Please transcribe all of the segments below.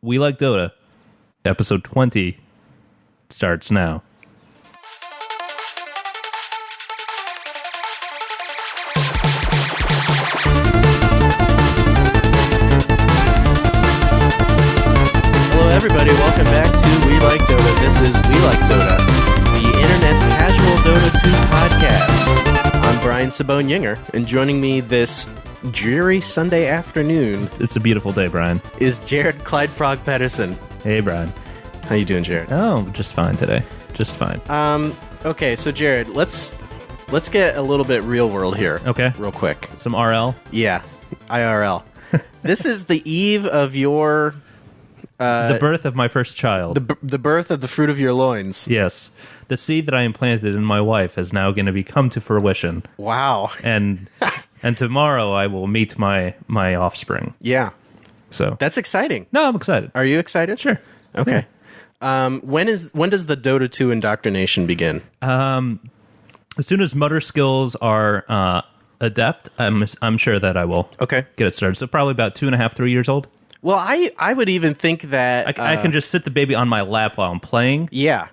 We Like Dota, episode 20, starts now. Hello everybody, welcome back to We Like Dota. This is We Like Dota, the internet's casual Dota 2 podcast. I'm Brian Sabone-Yinger, and joining me this dreary Sunday afternoon It's a beautiful day, Brian. is Jared Clyde Frog Pedersen. Hey, Brian. How you doing, Jared? Oh, just fine today. Just fine. Okay, so Jared, let's get a little bit real world here. Okay. Real quick. Some RL? Yeah, IRL. This is the eve of your The birth of my first child. the birth of the fruit of your loins. Yes. The seed that I implanted in my wife is now going to come to fruition. Wow. And tomorrow I will meet my offspring. Yeah. So That's exciting. no, I'm excited. Are you excited? Sure. Okay. When does the Dota 2 indoctrination begin? As soon as motor skills are adept, I'm sure that I will Okay. get it started. So probably about 2.5, 3 years old. Well, I would even think that I can just sit the baby on my lap while I'm playing. yeah.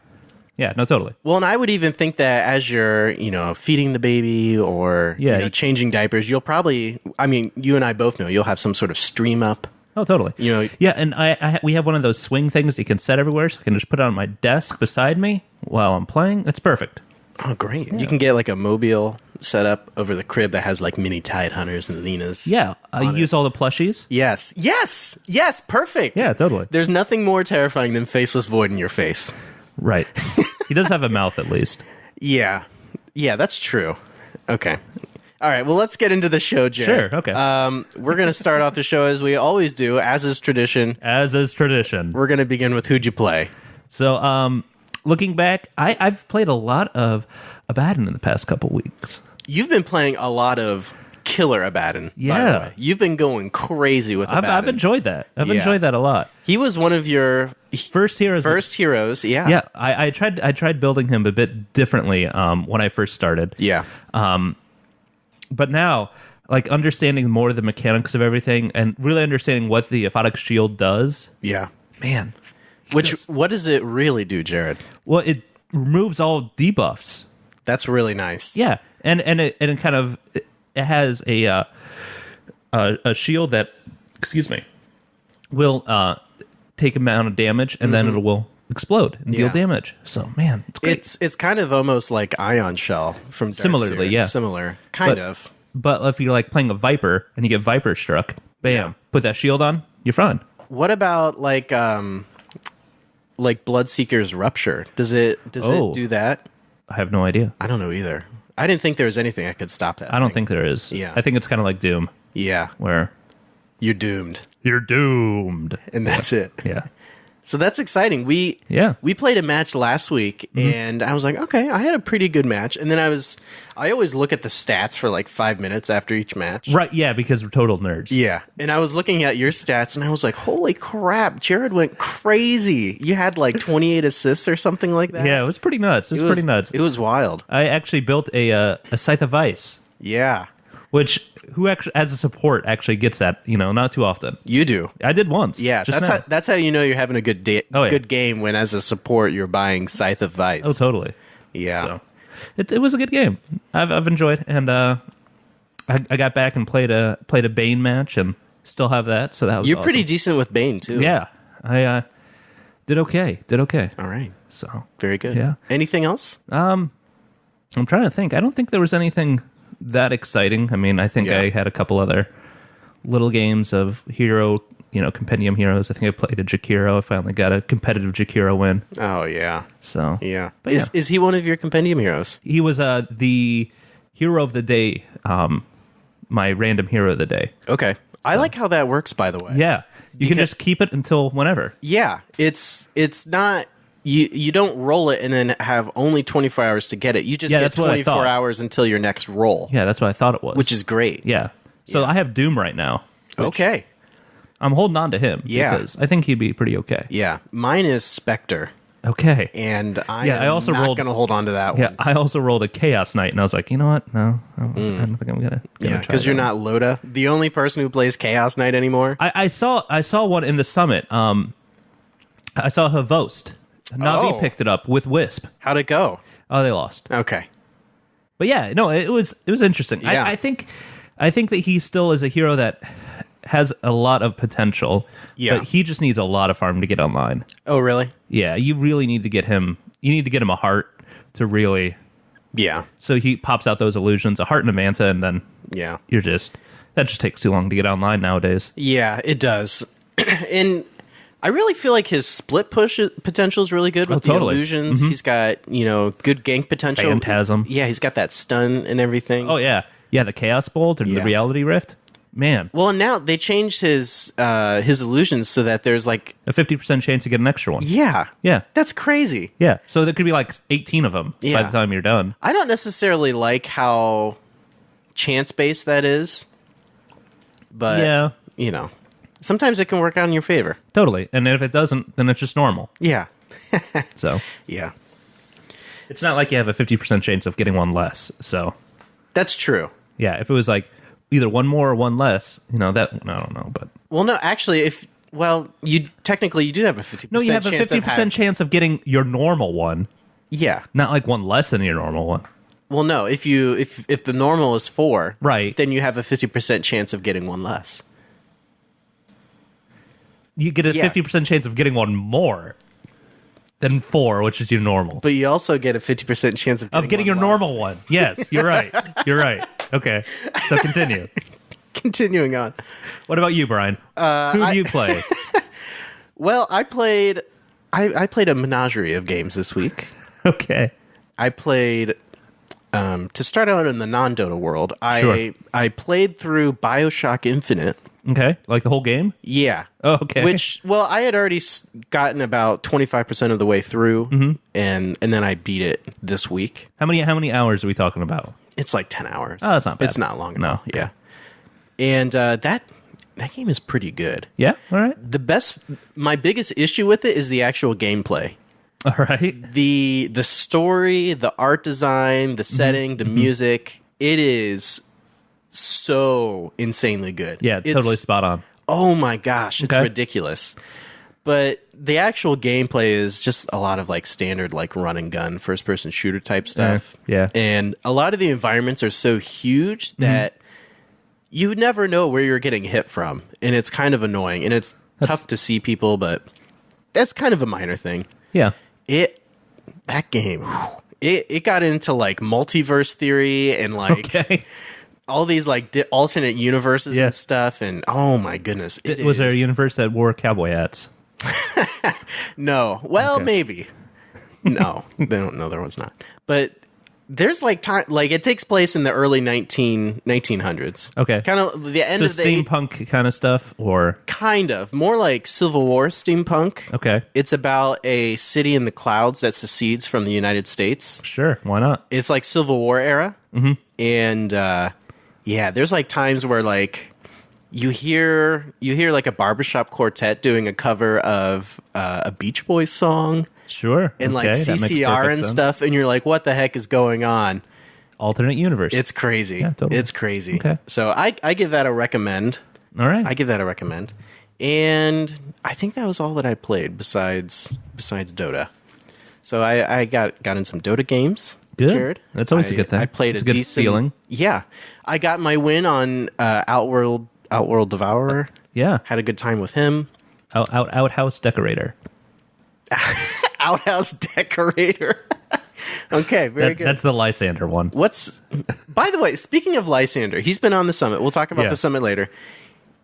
Yeah, no, totally. Well, and I would even think that as you're, feeding the baby or Yeah. changing diapers, you'll probably, I mean, you and I both know you'll have some sort of stream up. Oh, totally. Yeah, and we have one of those swing things you can set everywhere, so I can just put it on my desk beside me while I'm playing. It's perfect. Oh, great. You can get like a mobile set up over the crib that has like mini Tide Hunters and Lenas. Yeah, I use all the plushies. Yes, perfect. Yeah, totally. There's nothing more terrifying than Faceless Void in your face. Right. He does have a mouth, at least. Yeah, that's true. Okay. All right, well, let's get into the show, Jared. Sure, okay. We're going to start off the show as we always do, as is tradition. As is tradition. We're going to begin with Who'd You Play? So, looking back, I've played a lot of Abaddon in the past couple weeks. You've been playing a lot of Killer Abaddon, by Yeah. the way. You've been going crazy with Abaddon. I've enjoyed that. I've Yeah. enjoyed that a lot. He was one of your First heroes. first heroes, yeah. Yeah, I tried building him a bit differently when I first started. Yeah. But now, like, understanding more of the mechanics of everything and really understanding what the Aphotic Shield does, Yeah. man. What does it really do, Jared? Well, it removes all debuffs. That's really nice. Yeah, and it kind of it has a shield that, excuse me, will take amount of damage and then it will explode and deal Yeah. damage. So, man, it's great. It's kind of almost like Ion Shell from Dark Similarly, Seer. yeah. Similar, kind of. But if you're like playing a Viper and you get Viper struck, bam, Yeah. put that shield on, you're fine. What about like Bloodseeker's Rupture? Does it Oh. do that? I have no idea. I don't know either. I didn't think there was anything that could stop that. I don't thing. think there is. Yeah. I think it's kind of like Doom, Yeah, where you're doomed, you're doomed. and that's it. Yeah. So that's exciting. We played a match last week, and I was like, okay, I had a pretty good match. And then I always look at the stats for like 5 minutes after each match. Right, yeah, because we're total nerds. Yeah, and I was looking at your stats, and I was like, holy crap, Jared went crazy. You had like 28 assists or something like that. Yeah, it was pretty nuts. It was pretty nuts. It was wild. I actually built a Scythe of Ice, Yeah, which who actually as a support actually gets that, not too often. you do. I did once. Yeah, just that's now. that's how you know you're having a good Oh, yeah. good game when, as a support, you're buying Scythe of Vice. Oh, totally. Yeah. So it was a good game. I've enjoyed, and I got back and played a Bane match, and still have that. So that was You're pretty awesome. decent with Bane too. Yeah, I did okay. All right. So Very good. Yeah. Anything else? I'm trying to think. I don't think there was anything that exciting. I mean, I think Yeah. I had a couple other little games of hero, compendium heroes. I think I played a Jakiro. I finally got a competitive Jakiro win. Oh yeah. So Yeah. But Is he one of your compendium heroes? he was the hero of the day. My random hero of the day. Okay. I like how that works, by the way. Yeah, you can just keep it until whenever. Yeah. It's not you don't roll it and then have only 24 hours to get it. You just Yeah, get that's what I 24 thought. hours until your next roll. Yeah, that's what I thought it was. Which is great. yeah. So Yeah. I have Doom right now. Okay. I'm holding on to him. Yeah. Because I think he'd be pretty okay. Yeah. Mine is Spectre. Okay. And I Yeah, I am also not rolled- going to hold on to that Yeah, one. I also rolled a Chaos Knight, and I was like, you know what? No, I don't think I'm gonna Yeah, try because you're that not Loda, the only person who plays Chaos Knight anymore. I saw one in the summit. I saw Havost. Navi Oh. picked it up with Wisp. How'd it go? Oh, they lost. Okay. But yeah, no, it was interesting. Yeah. I think that he still is a hero that has a lot of potential. Yeah. But he just needs a lot of farm to get online. Oh, really? Yeah, you really need to get him. You need to get him a heart to really. Yeah. So he pops out those illusions, a heart and a manta, and then Yeah. that just takes too long to get online nowadays. Yeah, it does. And I really feel like his split push potential is really good with the totally. illusions. He's got, good gank potential. Phantasm. Yeah, he's got that stun and everything. Oh yeah, the Chaos Bolt and Yeah. the Reality Rift. Man, Well, and now they changed his illusions so that there's like, a 50% chance to get an extra one. yeah. Yeah. That's crazy. Yeah. So there could be like 18 of them by Yeah. the time you're done. I don't necessarily like how chance-based that is. But, Yeah. sometimes it can work out in your favor. Totally. And if it doesn't, then it's just normal. Yeah. So Yeah. it's not like you have a 50% chance of getting one less. So That's true. yeah, if it was like either one more or one less, that I don't know, but Well, no, actually, you technically do have a 50% no, you have a chance of 50% chance of getting your normal one, Yeah. not like one less than your normal one. Well, no, if the normal is 4, Right. then you have a 50% chance of getting one less. You get a Yeah. 50% chance of getting one more than 4, which is your normal. But you also get a 50% chance of getting your one less. normal one. Yes, you're right. You're right. Okay. So continue. Continuing on. What about you, Brian? Who do you play? Well, I played a menagerie of games this week. Okay. I played to start out in the non-Dota world. Sure. I played through BioShock Infinite. Okay. Like the whole game? Yeah. Oh, okay. Which, well, I had already gotten about 25% of the way through, and then I beat it this week. How many hours are we talking about? It's like 10 hours. Oh, that's not bad. It's not long No, enough. okay. Yeah. And that game is pretty good. Yeah. All right. My biggest issue with it is the actual gameplay. All right. The story, the art design, the setting, the music, it is so insanely good. Yeah. Totally spot on. Oh my gosh, it's Okay. ridiculous. But the actual gameplay is just a lot of like standard like run and gun first person shooter type stuff. Yeah. And a lot of the environments are so huge that you would never know where you're getting hit from. And it's kind of annoying. And it's tough to see people, but that's kind of a minor thing. Yeah. That game, it got into like multiverse theory and like Okay. all these like alternate universes Yeah. and stuff. And oh my goodness. Was there a universe that wore cowboy hats? No. Well, Okay. maybe. No, there was not. But there's like time, like it takes place in the early 1900s. Okay. Kind of the end So of the steampunk kind of stuff, or kind of more like Civil War steampunk. okay, It's about a city in the clouds that secedes from the United States. sure, why not? It's like Civil War era. Mm-hmm. And yeah, there's like times where like you hear like a barbershop quartet doing a cover of a Beach Boys song. Sure, And like okay, that makes CCR perfect and sense. stuff, and you're like, what the heck is going on? Alternate universe. It's crazy. Yeah, totally. It's crazy. Okay. So I give that a recommend. all right. I give that a recommend. And I think that was all that I played besides Dota. So I got in some Dota games. Good. Jared. That's always a good thing. I played It's a a good decent feeling. Yeah. I got my win on Outworld Devourer. Yeah, Had a good time with him. outhouse decorator. Outhouse Decorator. Okay, very good. That's the Lysander one. By the way, speaking of Lysander, he's been on the summit. We'll talk about Yeah. the summit later.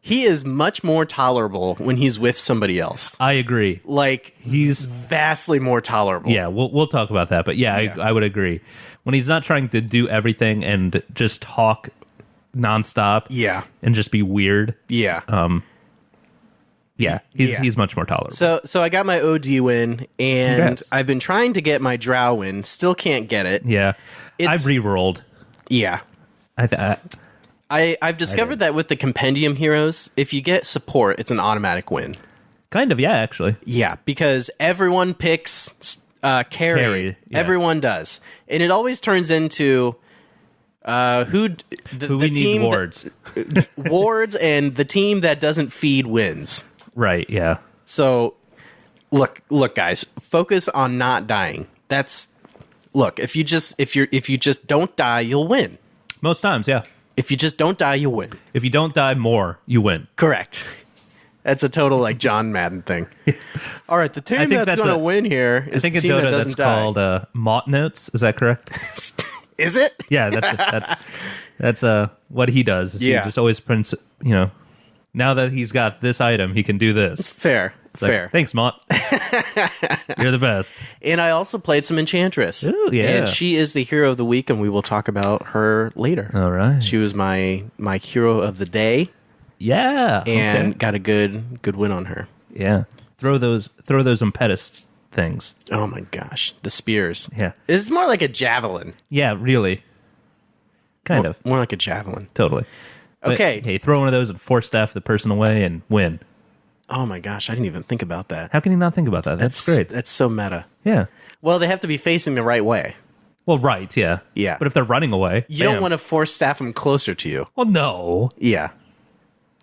He is much more tolerable when he's with somebody else. I agree. Like, He's vastly more tolerable. yeah. We'll talk about that, but yeah, Yeah. I would agree. When he's not trying to do everything and just talk nonstop, Yeah. and just be weird, Yeah. yeah, Yeah. he's much more tolerable. So I got my OD win, and Congrats. I've been trying to get my Drow win. Still can't get it. yeah, It's- I've re-rolled. Yeah. I've discovered that with the compendium heroes, if you get support, it's an automatic win. Kind of, yeah, actually. Yeah, because everyone picks carry. Yeah. Everyone does. And it always turns into who we need wards. Wards, and the team that doesn't feed wins. Right, yeah. So, look, guys, focus on not dying. If you just don't die, you'll win. Most times, yeah. If you just don't die, you win. If you don't die more, you win. Correct. That's a total like John Madden thing. All right, the team that's going to win here is the team that doesn't die. I think in Dota that's called Mott Notes. Is that correct? Is it? Yeah, that's what he does. He just always prints. Now that he's got this item, he can do this. Fair. Like, thanks, Mott. You're the best. And I also played some Enchantress. Ooh, yeah. And she is the hero of the week, and we will talk about her later. All right. She was my hero of the day. Yeah. And got a good win on her. Yeah. Throw those impetus things. Oh my gosh. The spears. Yeah. It's more like a javelin. Yeah, really. Kind of. More like a javelin. Totally. But, okay. Hey, throw one of those and force staff the person away and win. Oh my gosh, I didn't even think about that. How can you not think about that? That's great. That's so meta. Yeah. Well, they have to be facing the right way. Well, right, yeah. Yeah. But if they're running away, you don't want to force staff them closer to you. Well, no. Yeah.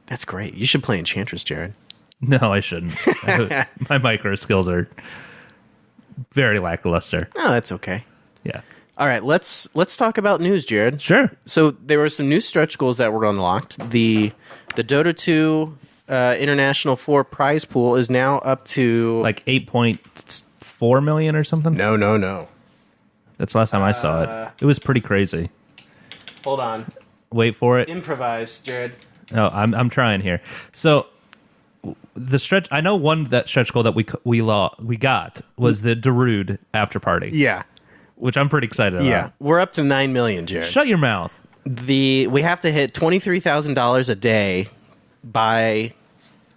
That's great. You should play Enchantress, Jared. No, I shouldn't. My micro skills are very lackluster. Oh, that's okay. Yeah. All right, let's talk about news, Jared. Sure. So there were some new stretch goals that were unlocked. The Dota 2 International 4 prize pool is now up to like 8.4 million or something. No. That's the last time I saw it. It was pretty crazy. Hold on. Wait for it. Improvise, Jared. Oh, I'm trying here. So the stretch, I know that stretch goal that we got was the DUDUDU after party. Yeah. Which I'm pretty excited about. Yeah. We're up to 9 million, Jared. Shut your mouth. We have to hit $23,000 a day by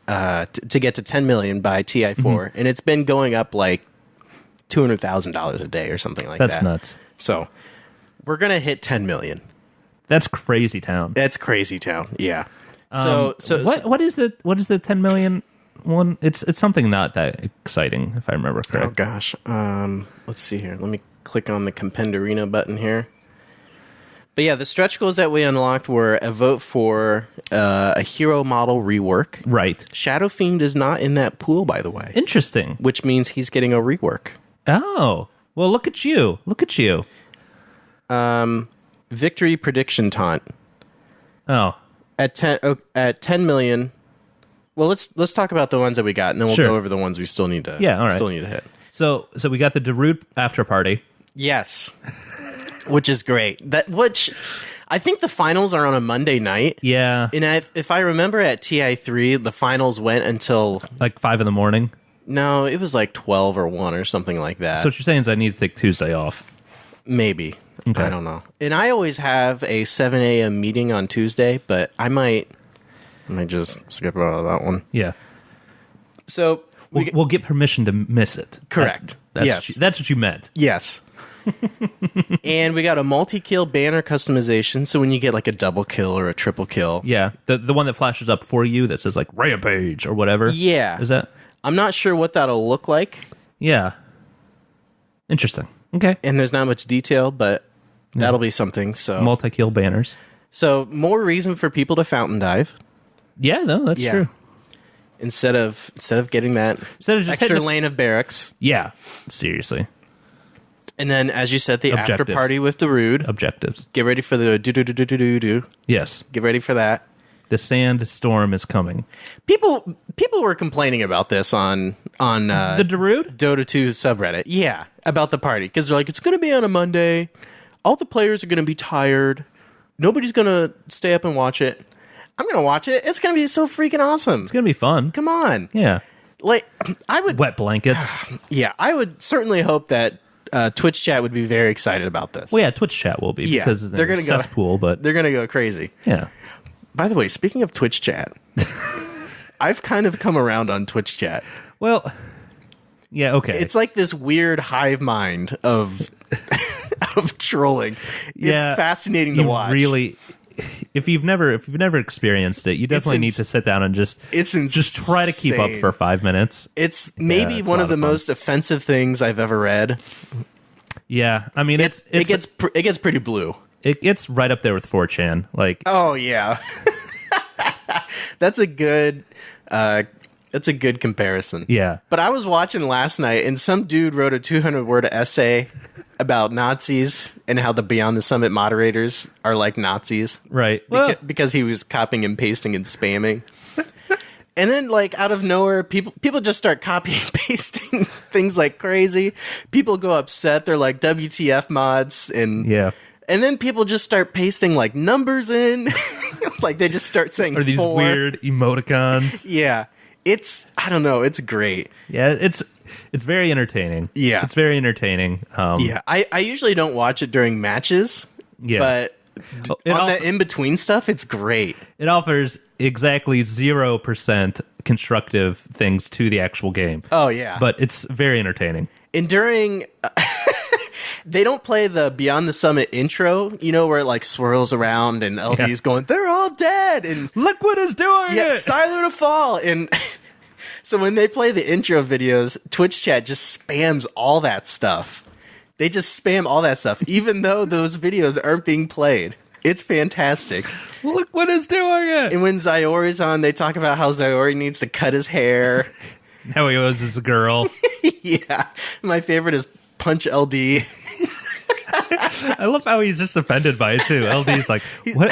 to get to 10 million by TI4, and it's been going up like $200,000 a day or something like that. That's nuts. So we're gonna hit 10 million. That's crazy town. That's crazy town. Yeah. What is the 10 million one? It's something not that exciting, if I remember correctly. Oh gosh. Let's see here. Let me click on the compendium button here. But yeah, the stretch goals that we unlocked were a vote for a hero model rework. Right. Shadow Fiend is not in that pool, by the way. Interesting. Which means he's getting a rework. Oh. Well, look at you. Look at you. Victory prediction taunt. Oh. At 10 million. Well, let's talk about the ones that we got, and then we'll go over the ones we still need to still need to hit. So we got the DUDUDU after party. Yes. Which is great. Which I think the finals are on a Monday night. Yeah. And if I remember at TI3, the finals went until like 5 a.m. No, it was like 12 or 1 or something like that. So what you're saying is I need to take Tuesday off. Maybe. Okay. I don't know. And I always have a 7 a.m. meeting on Tuesday, but I might just skip out of that one. Yeah. So we'll get permission to miss it. Correct. That's what you meant. Yes. And we got a multi-kill banner customization, so when you get like a double kill or a triple kill. Yeah. The one that flashes up for you that says like Rampage or whatever. Yeah. Is that? I'm not sure what that'll look like. Yeah. Interesting. Okay. And there's not much detail, but that'll be something. So multi-kill banners. So more reason for people to fountain dive. Yeah, no, that's true. Instead of getting that extra lane of barracks. Yeah, seriously. And then, as you said, the after party with DUDUDU. Objectives. Get ready for the DUDUDU. Yes. Get ready for that. The sandstorm is coming. People were complaining about this on the DUDUDU? Dota 2 subreddit. Yeah, about the party. Because they're like, it's going to be on a Monday. All the players are going to be tired. Nobody's going to stay up and watch it. I'm going to watch it. It's going to be so freaking awesome. It's going to be fun. Come on. Yeah. Like, I would... Wet blankets. Yeah, I would certainly hope that Twitch chat would be very excited about this. Well, yeah, Twitch chat will be because they're going to cesspool, but they're going to go crazy. Yeah. By the way, speaking of Twitch chat, I've kind of come around on Twitch chat. Well, yeah, okay. It's like this weird hive mind of trolling. It's fascinating to watch. Really, if you've never experienced it, you definitely need to sit down and just try to keep up for 5 minutes. It's maybe one of the most offensive things I've ever read. Yeah, I mean it gets pretty blue. It gets right up there with 4chan. Like, oh yeah, that's a good comparison. Yeah. But I was watching last night, and some dude wrote a 200-word essay about Nazis and how the Beyond the Summit moderators are like Nazis. Right. Because he was copying and pasting and spamming. And then, like, out of nowhere, people just start copying and pasting things like crazy. People go upset. They're like, WTF mods. And then people just start pasting, like, numbers in. Like, they just start saying or these 4. weird emoticons. Yeah. I don't know. It's great. Yeah, it's very entertaining. Yeah. It's very entertaining. Yeah. I usually don't watch it during matches. Yeah. But on the in-between stuff, it's great. It offers exactly 0% constructive things to the actual game. Oh, yeah. But it's very entertaining. And during... they don't play the Beyond the Summit intro, you know, where it, like, swirls around and LD's going, they're all dead! And Liquid is doing it! Siler to fall! And... So when they play the intro videos, Twitch chat just spams all that stuff. They just spam all that stuff, even though those videos aren't being played. It's fantastic. Look what is doing it! And when Zyori's on, they talk about how Zyori needs to cut his hair. How he was as a girl. Yeah. My favorite is Punch LD. I love how he's just offended by it, too. LD's like, what?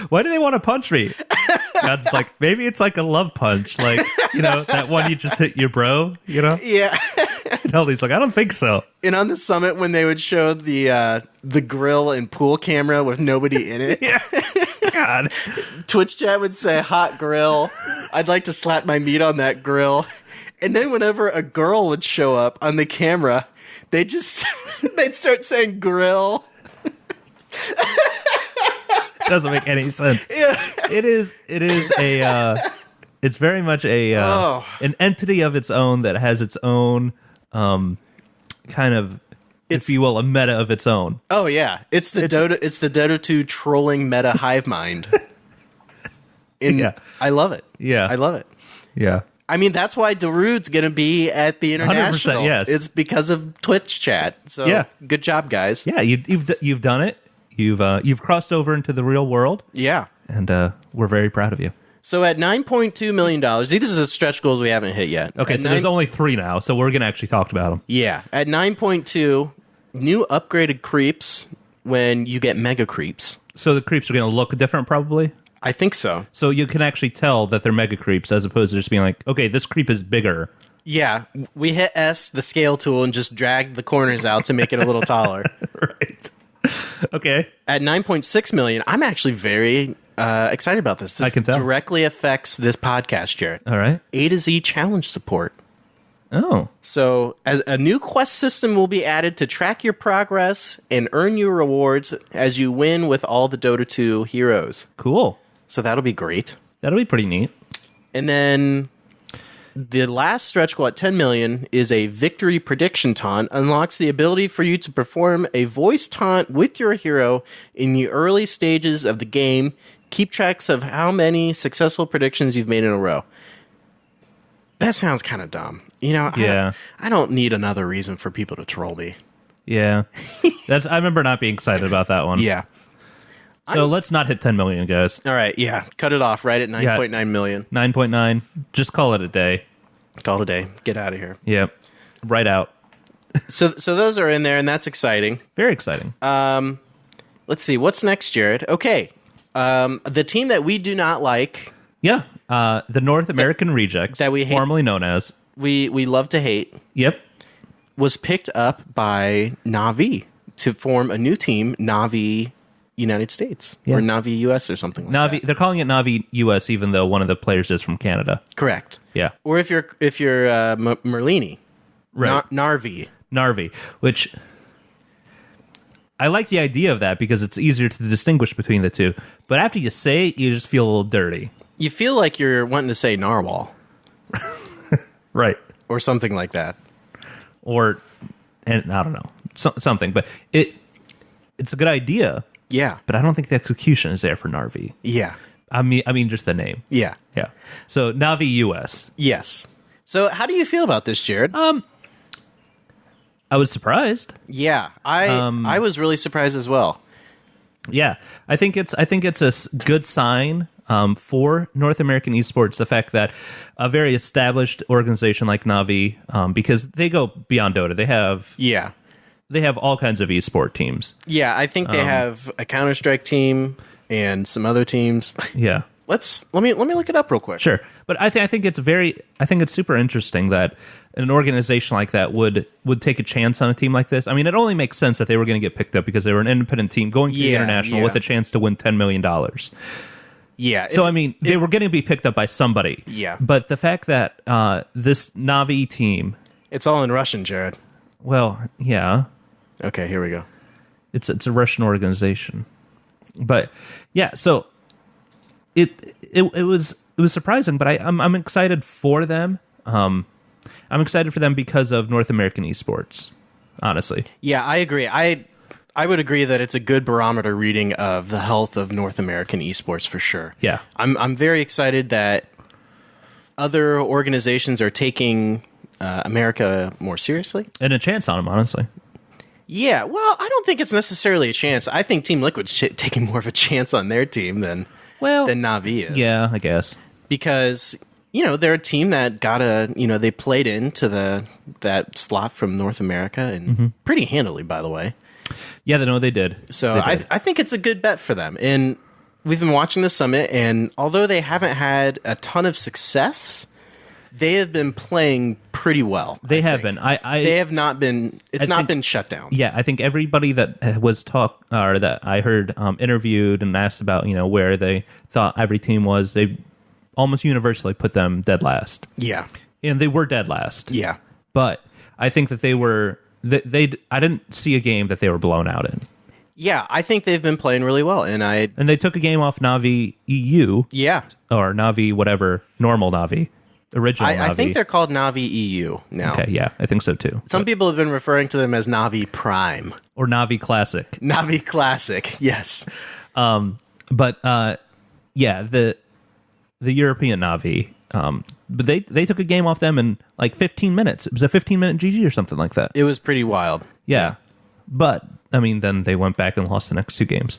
Why do they want to punch me? God's like, maybe it's like a love punch. Like, you know, that one you just hit your bro, you know? Yeah. And LD's like, I don't think so. And on the summit, when they would show the grill and pool camera with nobody in it. Yeah. God. Twitch chat would say, hot grill. I'd like to slap my meat on that grill. And then whenever a girl would show up on the camera, they'd start saying grill. Doesn't make any sense. Yeah. It is it's very much an entity of its own that has its own kind of, if you will, a meta of its own. Oh yeah. It's the Dota 2 trolling meta hive mind. I love it. Yeah. I love it. Yeah. I mean, that's why Darude's going to be at the International. 100%, yes. It's because of Twitch chat. So yeah. Good job, guys. Yeah, you've done it. You've crossed over into the real world. Yeah. And we're very proud of you. So at $9.2 million, these are the stretch goals we haven't hit yet. Okay, so there's only 3 now, so we're going to actually talk about them. Yeah. At 9.2, new upgraded creeps when you get mega creeps. So the creeps are going to look different, probably? I think so. So you can actually tell that they're mega creeps as opposed to just being like, okay, this creep is bigger. Yeah. We hit S, the scale tool, and just drag the corners out to make it a little taller. Right. Okay. At 9.6 million, I'm actually very excited about this. This I can tell. Directly affects this podcast, Jared. All right. A to Z challenge support. Oh. So as a new quest system will be added to track your progress and earn you rewards as you win with all the Dota 2 heroes. Cool. So that'll be great. That'll be pretty neat. And then the last stretch goal at 10 million is a victory prediction taunt. Unlocks the ability for you to perform a voice taunt with your hero in the early stages of the game. Keep tracks of how many successful predictions you've made in a row. That sounds kind of dumb. You know, yeah. I don't need another reason for people to troll me. Yeah. I remember not being excited about that one. Yeah. So let's not hit 10 million, guys. All right, yeah. Cut it off right at 9.9 million. 9.9. Just call it a day. Call it a day. Get out of here. Yep. Right out. So those are in there, and that's exciting. Very exciting. Let's see. What's next, Jared? Okay. The team that we do not like. Yeah. The North American Rejects, that we hate, formerly known as. We love to hate. Yep. Was picked up by Navi to form a new team, Navi United States, or Navi US or something like Navi, that. they're calling it Navi US, even though one of the players is from Canada. Correct. Yeah. Or if you're Merlini, right? Narvi, which I like the idea of that because it's easier to distinguish between the two. But after you say it, you just feel a little dirty. You feel like you're wanting to say narwhal, right? Or something like that. Or, and I don't know, something. But it's a good idea. Yeah. but I don't think the execution is there for Na'vi. Yeah. I mean, just the name. Yeah. Yeah. So Na'vi US. Yes. So how do you feel about this, Jared? I was surprised. Yeah, I was really surprised as well. Yeah, I think it's a good sign for North American esports. The fact that a very established organization like Na'vi, because they go beyond Dota, they have all kinds of esport teams. Yeah, I think they have a Counter-Strike team and some other teams. Yeah. Let me look it up real quick. Sure, but I think it's super interesting that an organization like that would take a chance on a team like this. I mean, it only makes sense that they were going to get picked up because they were an independent team going to the international with a chance to win $10 million. Yeah. So I mean, they were going to be picked up by somebody. Yeah. But the fact that this Na'vi team, it's all in Russian, Jared. well, yeah, Okay, here we go. it's a Russian organization, but yeah, so. It was surprising, but I'm excited for them. I'm excited for them because of North American esports. Honestly, Yeah, I agree. I would agree that it's a good barometer reading of the health of North American esports for sure. yeah, I'm very excited that other organizations are taking America more seriously. and a chance on them. Honestly, Yeah, well, I don't think it's necessarily a chance. I think Team Liquid's taking more of a chance on their team than Na'vi is. yeah, I guess. Because, they're a team that they played into that slot from North America and pretty handily, by the way. Yeah, they did. So They did. I think it's a good bet for them. And we've been watching the summit, and although they haven't had a ton of success, they have been playing pretty well. They have think. been. They have not been. It's not been shutdowns. Yeah, I think everybody that was or that I heard interviewed and asked about, where they thought every team was, they almost universally put them dead last. Yeah. And they were dead last. Yeah. But I think that they were. I didn't see a game that they were blown out in. Yeah, I think they've been playing really well, and they took a game off Na'vi EU. Yeah. Or Na'vi whatever, normal Na'vi, original Na'vi. I think they're called Na'vi EU now. Okay, yeah, I think so too. Some people have been referring to them as Na'vi Prime. Or Na'vi Classic. Na'vi Classic, yes. But yeah, the European Na'vi, but they took a game off them in like 15 minutes. It was a 15-minute GG or something like that. It was pretty wild. Yeah. But, I mean, then they went back and lost the next two games.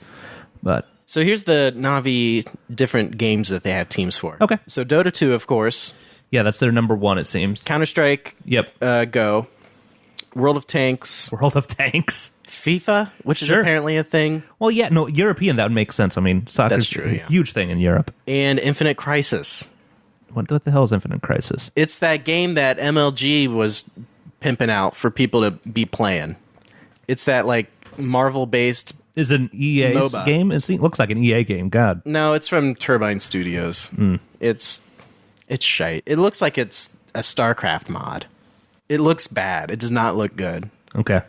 But So here's the Na'vi different games that they have teams for. Okay. So Dota 2, of course. yeah, that's their number one, it seems. Counter-Strike, Yep. Go. World of Tanks. World of Tanks. FIFA, which is Sure. apparently a thing. Well, yeah, no, European, that would make sense. I mean, soccer's That's true, a yeah. huge thing in Europe. And Infinite Crisis. What the hell is Infinite Crisis? It's that game that MLG was pimping out for people to be playing. It's that, like, Marvel-based... Is it an EA MOBA. game? It looks like an EA game. God. No, it's from Turbine Studios. It's shite. It looks like it's a StarCraft mod. It looks bad. It does not look good. Okay.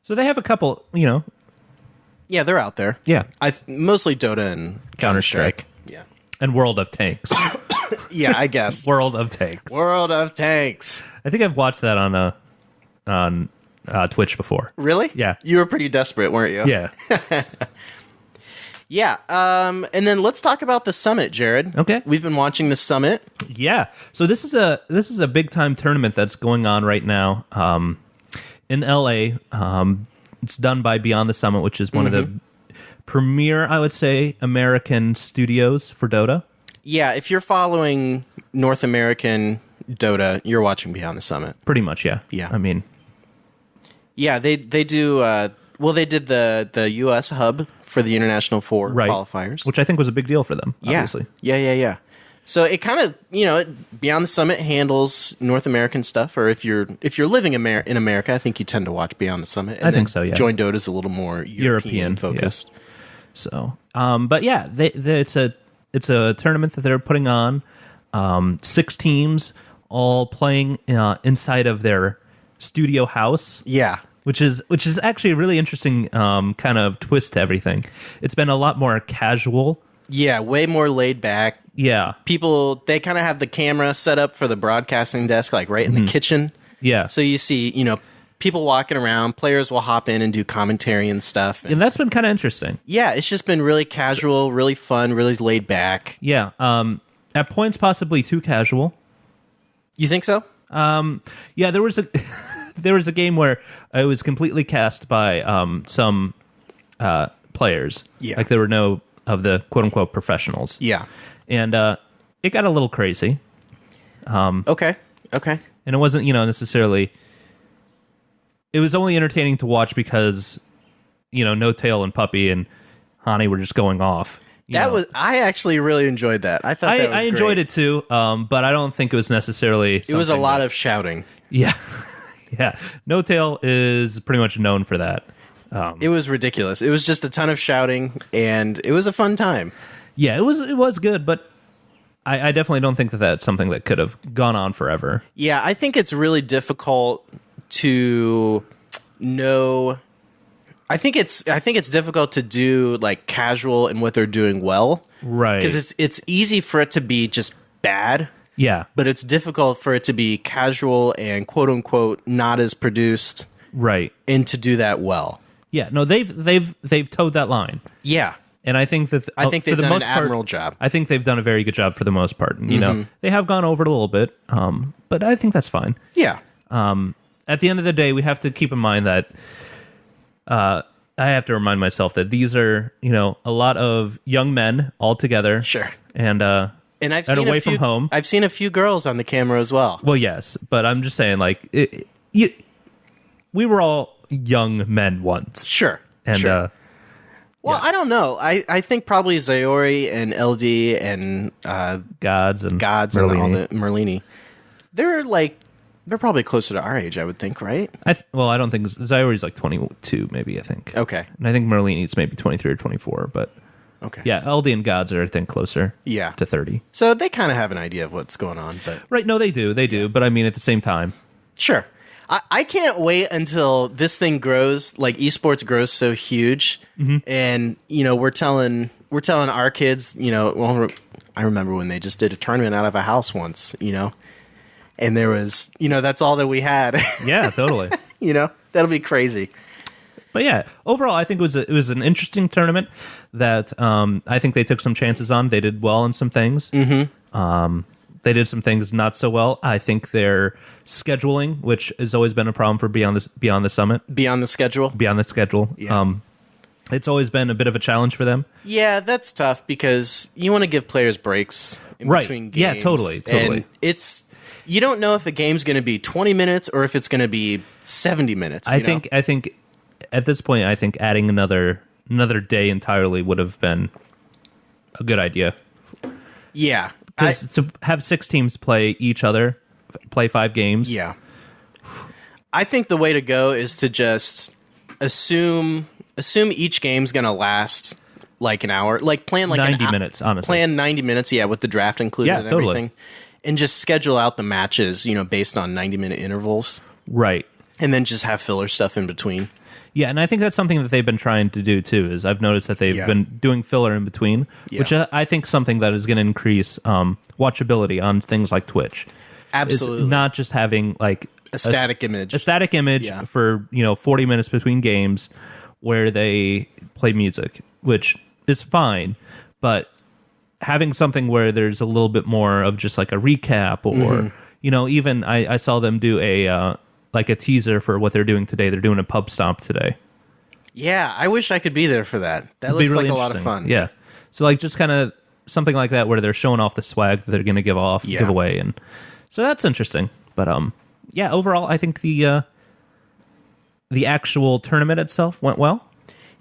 So they have a couple, Yeah, they're out there. yeah, Mostly Dota and Counter-Strike. Yeah. and World of Tanks. Yeah, I guess. World of Tanks. World of Tanks. I think I've watched that on Twitch before. Really? Yeah. You were pretty desperate, weren't you? Yeah. Yeah. And then let's talk about the summit, Jared. Okay. We've been watching the summit. Yeah. So this is a big time tournament that's going on right now in LA. It's done by Beyond the Summit, which is one of the premier, I would say, American studios for Dota. Yeah, if you're following North American Dota, you're watching Beyond the Summit. Pretty much, yeah. Yeah. I mean, Yeah, they do. They did the U.S. hub for the International Four right. qualifiers, Which I think was a big deal for them, obviously. Yeah. So it kind of, Beyond the Summit handles North American stuff, or if you're living in America, I think you tend to watch Beyond the Summit. And I think so, yeah. Join Dota's a little more European focused. Yeah. So, but yeah, it's a tournament that they're putting on. 6 teams all playing inside of their studio house. Yeah. Which is actually a really interesting kind of twist to everything. It's been a lot more casual. Yeah, way more laid back. Yeah. People, they kind of have the camera set up for the broadcasting desk, like right in the kitchen. Yeah. So you see, people walking around. Players will hop in and do commentary and stuff. And that's been kind of interesting. Yeah, it's just been really casual, really fun, really laid back. Yeah. At points, possibly too casual. You think so? Yeah, there was a there was a game where it was completely cast by some players. Yeah. Like there were no of the quote unquote professionals. Yeah. And it got a little crazy. Okay. And it wasn't, necessarily. It was only entertaining to watch because, No Tail and Puppy and Hani were just going off. I actually really enjoyed that. I thought that was I enjoyed great. it too, but I don't think it was necessarily. It was a lot of shouting. Yeah, yeah. No Tail is pretty much known for that. It was ridiculous. It was just a ton of shouting, and it was a fun time. Yeah, it was good, but I definitely don't think that that's something that could have gone on forever. Yeah, I think it's really difficult to know. I think it's difficult to do like casual and what they're doing well, Right? Because it's easy for it to be just bad, Yeah, but it's difficult for it to be casual and quote unquote not as produced, right. and to do that well. Yeah, no, they've towed that line, Yeah, and I think that I think for they've the done an most part, admirable job. I think they've done a very good job for the most part. And, they have gone over it a little bit, but I think that's fine. Yeah, At the end of the day, we have to keep in mind that I have to remind myself that these are, a lot of young men all together. Sure. And and I've seen away a few, from home. I've seen a few girls on the camera as well. Well, yes, but I'm just saying, like, we were all young men once. Sure. And, sure. Well, I don't know. I think probably Zaori and LD and Gods and and all the Merlini. They're probably closer to our age, I would think, right? I don't think Zyori's like 22, maybe, I think. Okay. And I think Merlini's maybe 23 or 24, but Okay. yeah, LD and Gods are, I think, closer Yeah. to 30. So they kind of have an idea of what's going on, but Right, no, they do, but I mean, at the same time. sure. I can't wait until this thing grows, like esports grows so huge, and we're telling our kids, well, I remember when they just did a tournament out of a house once, and there was, that's all that we had. Yeah, totally. That'll be crazy. But yeah, overall, I think it was an interesting tournament that I think they took some chances on. They did well in some things. Mm-hmm. They did some things not so well. I think their scheduling, which has always been a problem for Beyond the Summit, Beyond the schedule. Yeah. It's always been a bit of a challenge for them. Yeah, that's tough because you want to give players breaks in Right. between games. Yeah, totally. And you don't know if the game's going to be 20 minutes or if it's going to be 70 minutes. I think at this point, I think adding another day entirely would have been a good idea. Yeah. Because to have 6 teams play each other, play 5 games. Yeah. I think the way to go is to just assume each game's going to last like an hour. Like plan like 90 minutes, honestly. Plan 90 minutes, yeah, with the draft included and totally. everything. And just schedule out the matches, based on 90-minute intervals. Right. And then just have filler stuff in between. Yeah, and I think that's something that they've been trying to do too. Is I've noticed that they've been doing filler in between, which I think something that is going to increase watchability on things like Twitch. Absolutely, is not just having like a static image, for 40 minutes between games where they play music, which is fine, but having something where there's a little bit more of just like a recap, or even I saw them do a teaser for what they're doing today. They're doing a pub stomp today. Yeah, I wish I could be there for that. That looks really like a lot of fun. Yeah. So like just kind of something like that where they're showing off the swag that they're going to give away, and so that's interesting. But yeah, overall I think the actual tournament itself went well.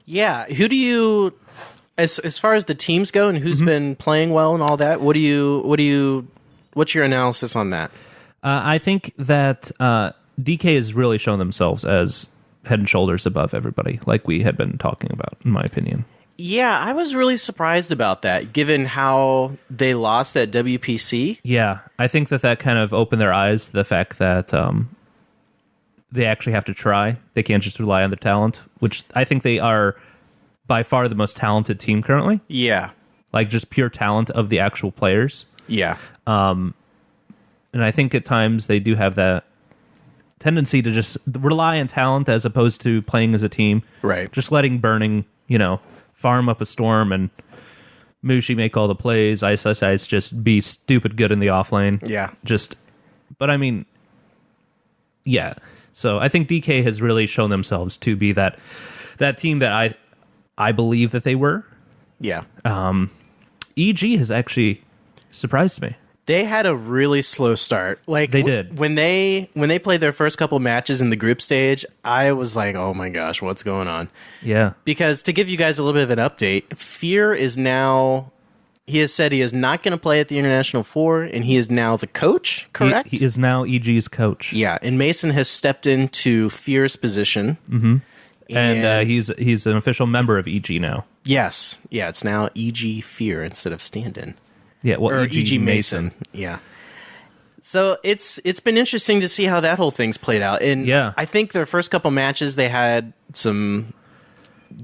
Yeah, who do you as far as the teams go and who's been playing well and all that? What's your analysis on that? I think that DK has really shown themselves as head and shoulders above everybody, like we had been talking about, in my opinion. Yeah, I was really surprised about that, given how they lost at WPC. Yeah, I think that kind of opened their eyes to the fact that they actually have to try. They can't just rely on their talent, which I think they are by far the most talented team currently. Yeah. Like just pure talent of the actual players. Yeah. And I think at times they do have that tendency to just rely on talent as opposed to playing as a team. Right. Just letting Burning, farm up a storm and Mushi make all the plays. Ice just be stupid good in the off lane. Yeah. But I mean, yeah. So I think DK has really shown themselves to be that team that I believe that they were. Yeah. EG has actually surprised me. They had a really slow start. Like they did. When they played their first couple matches in the group stage, I was like, "Oh my gosh, what's going on?" Yeah. Because to give you guys a little bit of an update, Fear is now he has said he is not going to play at the International 4 and he is now the coach, correct? He is now EG's coach. Yeah, and Mason has stepped into Fear's position. Mm-hmm. And he's an official member of EG now. Yes. Yeah, it's now EG Fear instead of stand-in. Yeah, well, or EG Mason. Yeah. So it's been interesting to see how that whole thing's played out. And yeah. I think their first couple matches they had some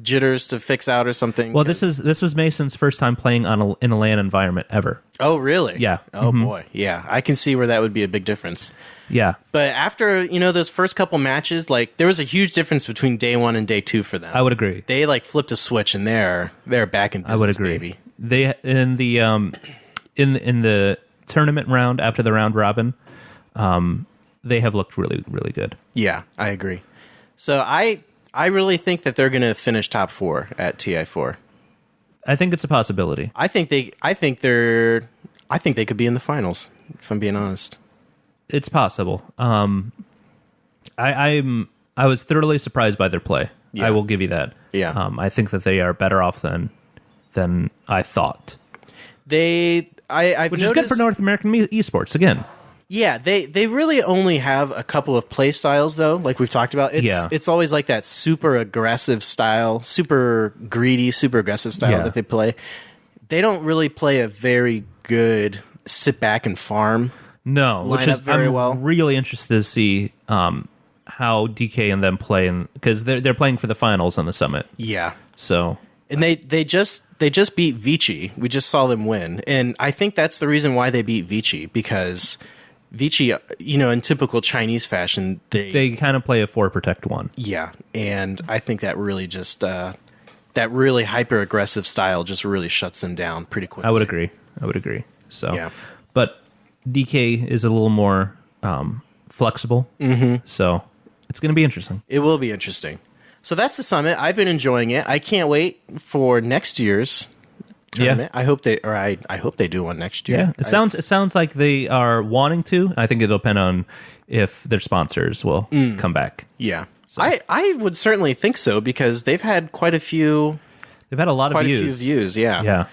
jitters to fix out or something. Well, this was Mason's first time playing in a LAN environment ever. Oh, really? Yeah. Oh boy. Yeah, I can see where that would be a big difference. Yeah. But after, those first couple matches, like there was a huge difference between day 1 and day 2 for them. I would agree. They like flipped a switch and they're back in business, I would agree. baby. They in the tournament round after the round robin, they have looked really, really good. Yeah, I agree. So I really think that they're going to finish top 4 at TI4. I think it's a possibility. I think they could be in the finals, if I'm being honest. It's possible. I was thoroughly surprised by their play. Yeah. I will give you that. Yeah. I think that they are better off than I thought. I've Which noticed, is good for North American esports again. Yeah, they really only have a couple of play styles though, like we've talked about. It's always like that super aggressive style, super greedy, super aggressive style that they play. They don't really play a very good sit back and farm. No, which is I'm really interested to see how DK and them play, because they're playing for the finals on the summit. Yeah. So and they just beat Vici. We just saw them win, and I think that's the reason why they beat Vici, because Vici, in typical Chinese fashion, they kind of play a 4 protect 1. Yeah, and I think that really just that really hyper aggressive style just really shuts them down pretty quickly. I would agree. So yeah, but DK is a little more flexible, so it's going to be interesting. It will be interesting. So that's the summit. I've been enjoying it. I can't wait for next year's tournament. Yeah. I hope they do one next year. Yeah, it sounds like they are wanting to. I think it'll depend on if their sponsors will come back. Yeah, so. I would certainly think so, because they've had quite a few. They've had a lot of views. Quite a few views. Yeah. Yeah.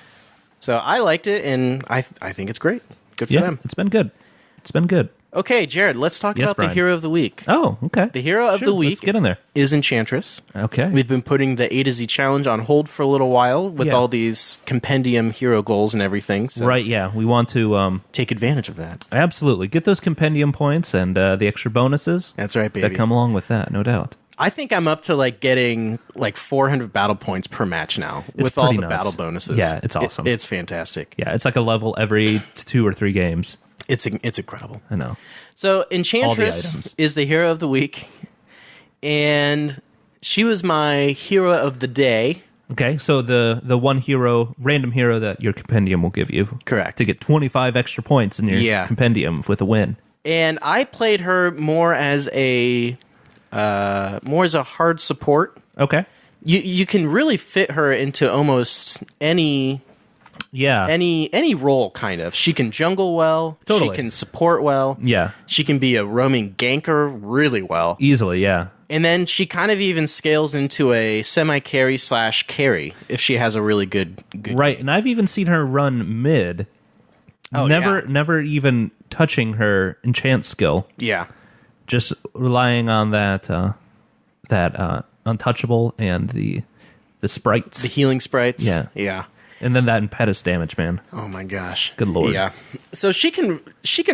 So I liked it, and I think it's great. Good for them. It's been good. Okay, Jared, let's talk about Brian. the hero of the week. Oh, okay. The hero of the week let's get in there. is Enchantress. Okay. We've been putting the A to Z challenge on hold for a little while with all these compendium hero goals and everything. So right, yeah. We want to take advantage of that. Absolutely. Get those compendium points and the extra bonuses. That's right, baby. That come along with that, no doubt. I think I'm up to getting 400 battle points per match now with all the battle bonuses. Yeah, it's awesome. It's fantastic. Yeah, it's like a level every 2 or 3 games. It's incredible. I know. So Enchantress is the hero of the week, and she was my hero of the day. Okay, so the one random hero that your compendium will give you. Correct. To get 25 extra points in your compendium with a win. And I played her more as a hard support. Okay. You can really fit her into almost any role, kind of. She can jungle well. Totally. She can support well. Yeah. She can be a roaming ganker really well. Easily, yeah. And then she kind of even scales into a semi-carry / carry if she has a really good right, game. and I've even seen her run mid. Oh, never even touching her enchant skill. Yeah. Just relying on that untouchable and the sprites. The healing sprites. Yeah. Yeah. And then that impetus damage, man. Oh my gosh. Good lord. Yeah. So she can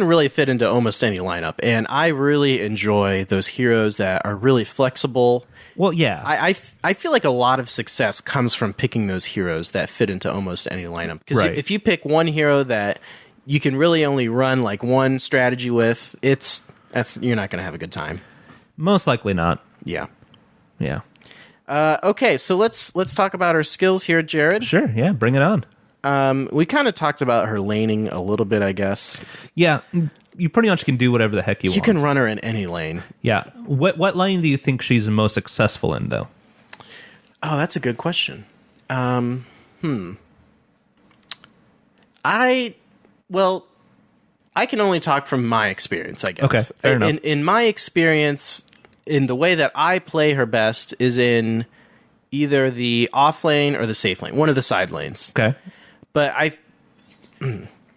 really fit into almost any lineup, and I really enjoy those heroes that are really flexible. Well, yeah. I feel like a lot of success comes from picking those heroes that fit into almost any lineup. Because if you pick one hero that you can really only run one strategy with, you're not going to have a good time. Most likely not. Yeah. Yeah. Okay, so let's talk about her skills here, Jared. Sure. Yeah. Bring it on. We kind of talked about her laning a little bit, I guess. Yeah. You pretty much can do whatever the heck you want. You can run her in any lane. Yeah. What lane do you think she's most successful in, though? Oh, that's a good question. I can only talk from my experience, I guess. Okay, fair enough. In my experience, in the way that I play her best is in either the off lane or the safe lane, one of the side lanes. Okay. But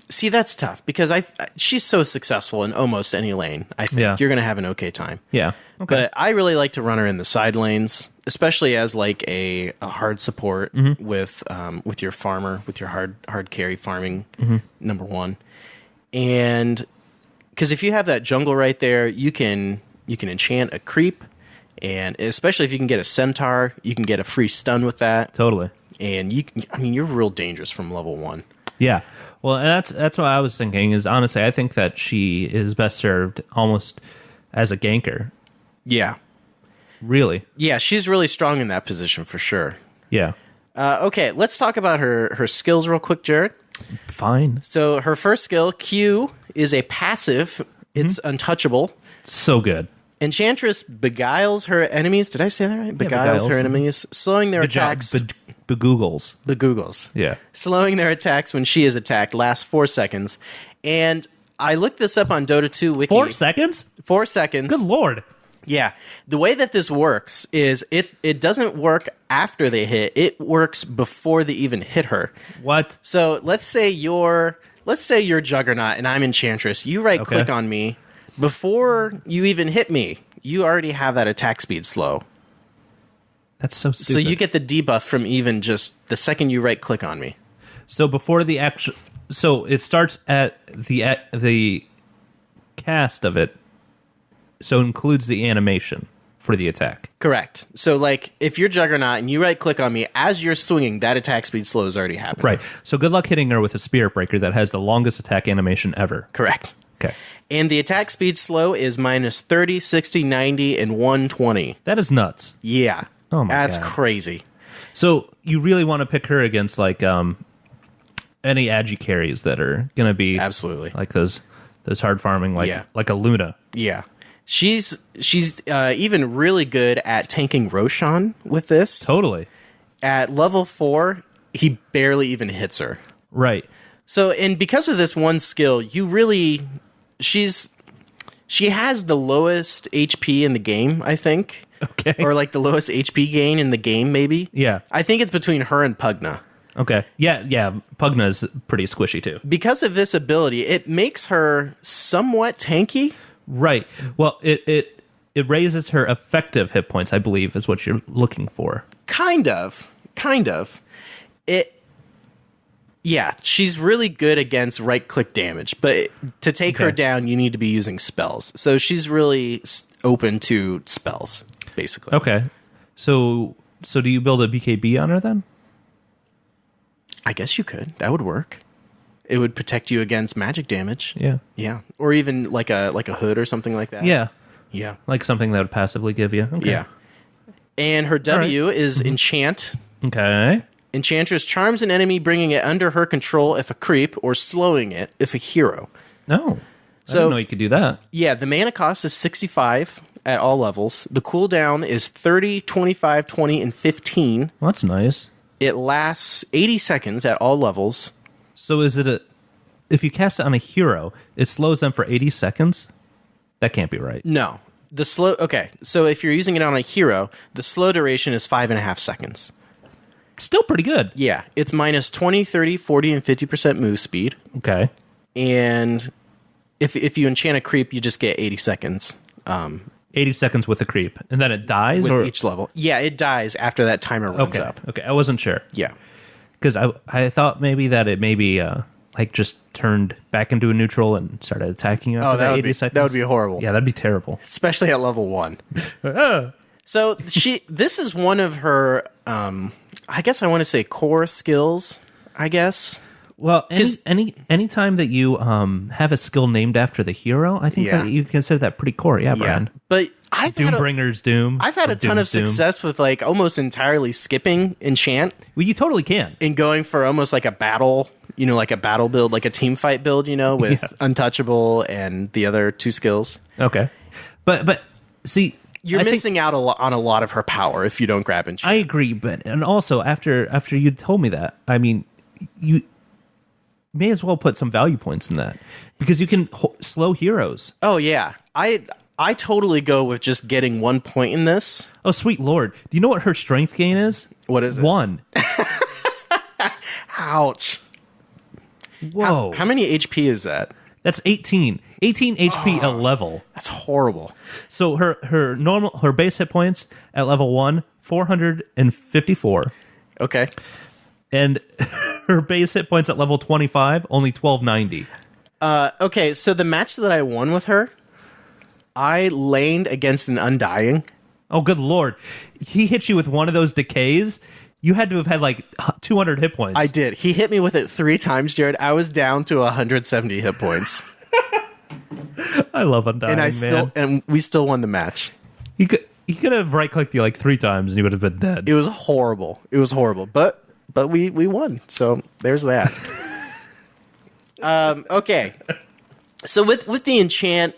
see, that's tough because she's so successful in almost any lane. I think you're going to have an okay time. Yeah. Okay. But I really like to run her in the side lanes, especially as like a hard support with your farmer, with your hard carry farming, number one. And because if you have that jungle right there, you can enchant a creep, and especially if you can get a centaur, you can get a free stun with that. Totally. And you're real dangerous from level 1. Yeah. Well, and that's what I was thinking. Is honestly, I think that she is best served almost as a ganker. Yeah. Really. Yeah, she's really strong in that position for sure. Yeah. Okay, let's talk about her skills real quick, Jared. Fine. So her first skill, Q, is a passive. It's untouchable. So good. Enchantress beguiles her enemies. Did I say that right? Beguiles her enemies, slowing their attacks. Begoogles. Begoogles. Yeah. Slowing their attacks when she is attacked lasts 4 seconds. And I looked this up on Dota 2 Wiki. 4 seconds? 4 seconds. Good lord. Yeah. The way that this works is it doesn't work after they hit. It works before they even hit her. What? So let's say you're Juggernaut and I'm Enchantress. You right click on me. Before you even hit me, you already have that attack speed slow. That's so stupid. So you get the debuff from even just the second you right click on me. So before the action, so it starts at the cast of it. So it includes the animation for the attack. Correct. So like if you're Juggernaut and you right click on me as you're swinging, that attack speed slow has already happened. Right. So good luck hitting her with a Spirit Breaker that has the longest attack animation ever. Correct. Okay. And the attack speed slow is minus 30, 60, 90, and 120. That is nuts. Yeah. Oh my That's God. crazy. So you really want to pick her against like any agi carries that are going to be absolutely like those hard farming like a Luna. Yeah. She's even really good at tanking Roshan with this. Totally. At level 4, he barely even hits her. Right. So, and because of this one skill, she has the lowest HP in the game, I think. Okay. Or like the lowest HP gain in the game, maybe. Yeah. I think it's between her and Pugna. Okay. Yeah. Pugna's pretty squishy too. Because of this ability, it makes her somewhat tanky. Right. Well, it raises her effective hit points, I believe, is what you're looking for. Kind of. Yeah, she's really good against right-click damage, but to take her down, you need to be using spells. So she's really open to spells, basically. Okay. So do you build a BKB on her then? I guess you could. That would work. It would protect you against magic damage. Yeah. Yeah. Or even like a hood or something like that. Yeah. Yeah. Like something that would passively give you. Okay. Yeah. And her W is Enchant. Okay. Enchantress charms an enemy, bringing it under her control if a creep, or slowing it if a hero. No. I didn't know you could do that. Yeah, the mana cost is 65 at all levels. The cooldown is 30, 25, 20, and 15. Well, that's nice. It lasts 80 seconds at all levels. So is it if you cast it on a hero, it slows them for 80 seconds? That can't be right. No. Okay, so if you're using it on a hero, the slow duration is 5.5 seconds. Still pretty good. Yeah, it's minus 20, 30, 40, and 50% move speed. Okay. And if you enchant a creep, you just get 80 seconds. 80 seconds with a creep. And then it dies? With each level. Yeah, it dies after that timer runs up. Okay, I wasn't sure. Yeah. Because I thought maybe that it maybe just turned back into a neutral and started attacking you after that 80 seconds. That would be horrible. Yeah, that'd be terrible. Especially at level 1. So this is one of her, I guess I want to say core skills, I guess. Well, any time that you have a skill named after the hero, I think that you consider that pretty core. Yeah, Brian. But Doombringer's Doom. I've had or a ton of Doom's Doom. success with like almost entirely skipping enchant Well, you totally can. and going for almost like a battle, like a battle build, like a team fight build, with untouchable and the other 2 skills. Okay, but see, You're I think- missing out on a lot of her power if you don't grab enchant. I agree, and also after you told me that, I mean, you may as well put some value points in that because you can slow heroes. Oh yeah, I totally go with just getting 1 point in this. Oh, sweet lord! Do you know what her strength gain is? What is it? 1. Ouch. Whoa! How many HP is that? That's 18. 18 HP a level. That's horrible. So her base hit points at level 1, 454. Okay. And her base hit points at level 25, only 1290. Okay, so the match that I won with her, I laned against an Undying. Oh, good lord. He hit you with one of those decays. You had to have had like 200 hit points. I did. He hit me with it 3 times, Jared. I was down to 170 hit points. I love Undying, and we still won the match. He could have right-clicked you like 3 times and you would have been dead. It was horrible. But we won. So there's that. Okay. So with the enchant,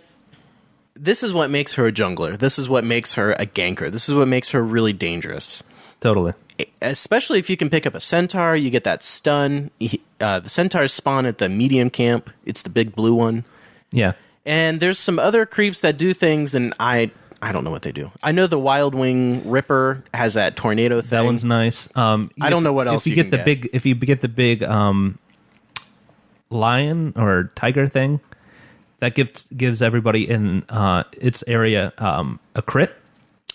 this is what makes her a jungler. This is what makes her a ganker. This is what makes her really dangerous. Totally. Especially if you can pick up a centaur, you get that stun. The centaurs spawn at the medium camp. It's the big blue one. Yeah. And there's some other creeps that do things, and I don't know what they do. I know the Wild Wing Ripper has that tornado thing. That one's nice. I don't know what else if you get the big if you get the big lion or tiger thing, that gives everybody in its area a crit.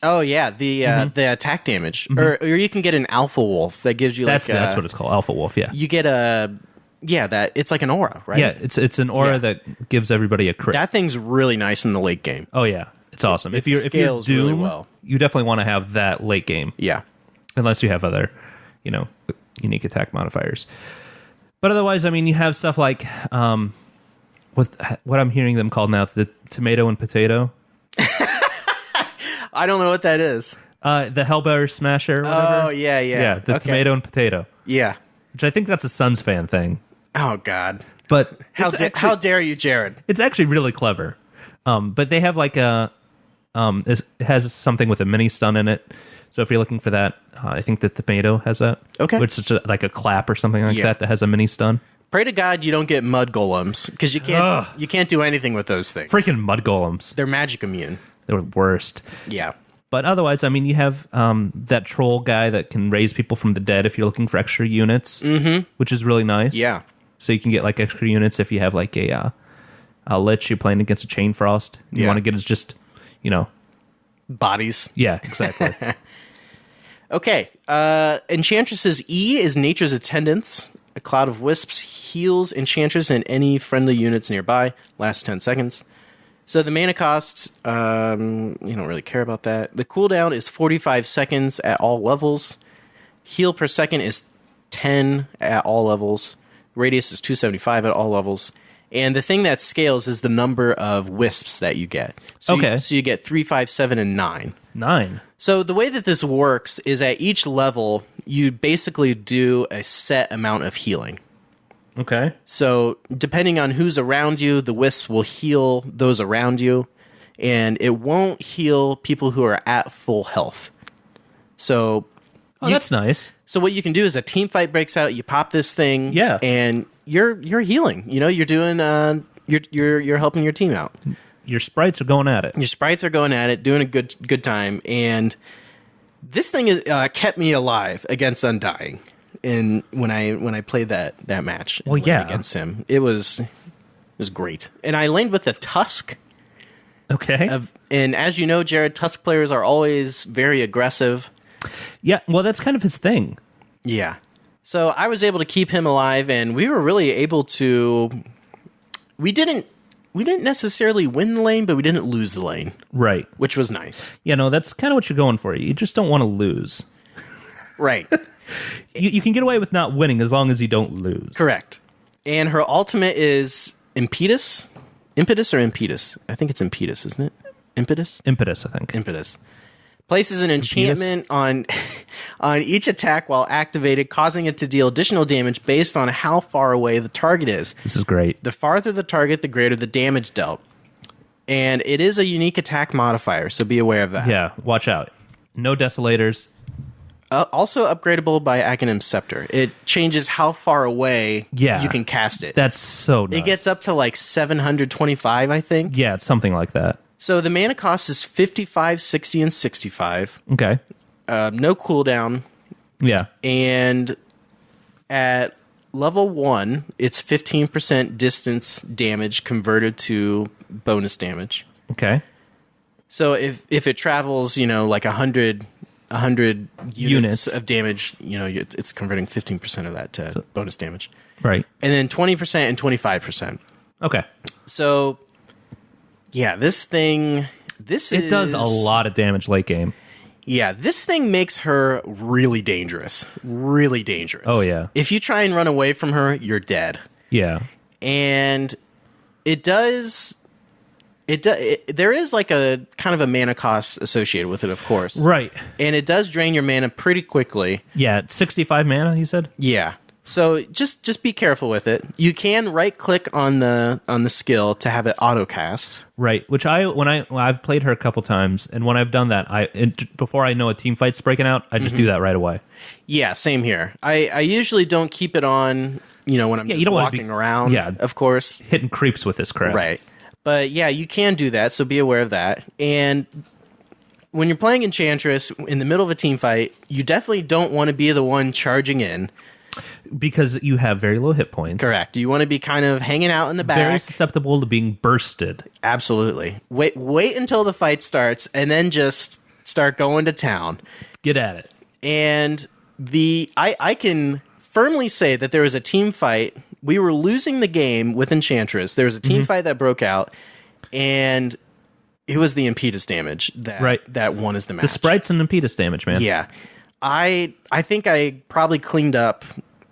Oh yeah, the attack damage, or you can get an Alpha Wolf that gives you that's what it's called, Alpha Wolf. Yeah, you get that it's like an aura, right? Yeah, it's an aura that gives everybody a crit. That thing's really nice in the late game. Oh yeah, it's awesome. If you're Doom, really well. You definitely want to have that late game. Yeah, unless you have other, unique attack modifiers. But otherwise, I mean, you have stuff like what I'm hearing them called now, the tomato and potato. I don't know what that is. The Hellbear Smasher. Or whatever. Oh yeah. Yeah, the tomato and potato. Yeah. Which I think that's a Suns fan thing. Oh God. But how dare you, Jared? It's actually really clever. But they have like it has something with a mini stun in it. So if you're looking for that, I think the tomato has that. Okay. Which is like a clap or something like that has a mini stun. Pray to God you don't get mud golems, because you can't do anything with those things. Freaking mud golems. They're magic immune. They're the worst. Yeah. But otherwise, I mean, you have that troll guy that can raise people from the dead if you're looking for extra units, which is really nice. Yeah. So you can get like extra units if you have like a lich you're playing against a chain frost. You want to get as just, bodies. Yeah, exactly. Okay. Enchantress's E is Nature's Attendance. A cloud of wisps heals Enchantress and any friendly units nearby. Lasts 10 seconds. So the mana cost, you don't really care about that. The cooldown is 45 seconds at all levels. Heal per second is 10 at all levels. Radius is 275 at all levels. And the thing that scales is the number of wisps that you get. So you get 3, 5, 7, and 9. 9. So the way that this works is at each level, you basically do a set amount of healing. Okay. So depending on who's around you, the wisps will heal those around you, and it won't heal people who are at full health. So that's nice. So what you can do is a team fight breaks out, you pop this thing, and you're healing. You're doing you're helping your team out. Your sprites are going at it. Your sprites are going at it, doing a good time, and this thing is kept me alive against Undying. And when I played that match, against him, it was great. And I laned with the Tusk. Okay. And as you know, Jared, Tusk players are always very aggressive. Yeah, well, that's kind of his thing. Yeah. So I was able to keep him alive, and we were really able to. We didn't necessarily win the lane, but we didn't lose the lane. Right. Which was nice. Yeah, no, that's kind of what you're going for. You just don't want to lose. Right. You can get away with not winning as long as you don't lose. Correct. And her ultimate is Impetus? Impetus or Impetus? I think it's Impetus, isn't it? Impetus? Impetus, I think. Impetus. Places an enchantment on each attack while activated, causing it to deal additional damage based on how far away the target is. This is great. The farther the target, the greater the damage dealt. And it is a unique attack modifier, so be aware of that. Yeah, watch out. No Desolators. Also upgradable by Aghanim's Scepter. It changes how far away you can cast it. That's so nuts. It gets up to like 725, I think. Yeah, it's something like that. So the mana cost is 55, 60, and 65. Okay. No cooldown. Yeah. And at level 1, it's 15% distance damage converted to bonus damage. Okay. So if it travels, like 100 units of damage, it's converting 15% of that to bonus damage. Right. And then 20% and 25%. Okay. So, yeah, it does a lot of damage late game. Yeah, this thing makes her really dangerous. Really dangerous. Oh, yeah. If you try and run away from her, you're dead. Yeah. And there is like a kind of a mana cost associated with it, of course. Right. And it does drain your mana pretty quickly. Yeah, 65 mana, you said? Yeah. So just be careful with it. You can right click on the skill to have it auto cast. Right, which I've played her a couple times, and when I've done that, before I know a team fight's breaking out, I just do that right away. Yeah, same here. I usually don't keep it on, when I'm just walking around. Yeah, of course, hitting creeps with this crap. Right, but yeah, you can do that. So be aware of that. And when you're playing Enchantress in the middle of a team fight, you definitely don't want to be the one charging in. Because you have very low hit points. Correct. You want to be kind of hanging out in the back. Very susceptible to being bursted. Absolutely. Wait until the fight starts and then just start going to town. Get at it. And I can firmly say that there was a team fight. We were losing the game with Enchantress. There was a team fight that broke out, and it was the Impetus damage that won as the match. The sprites and Impetus damage, man. Yeah. I think I probably cleaned up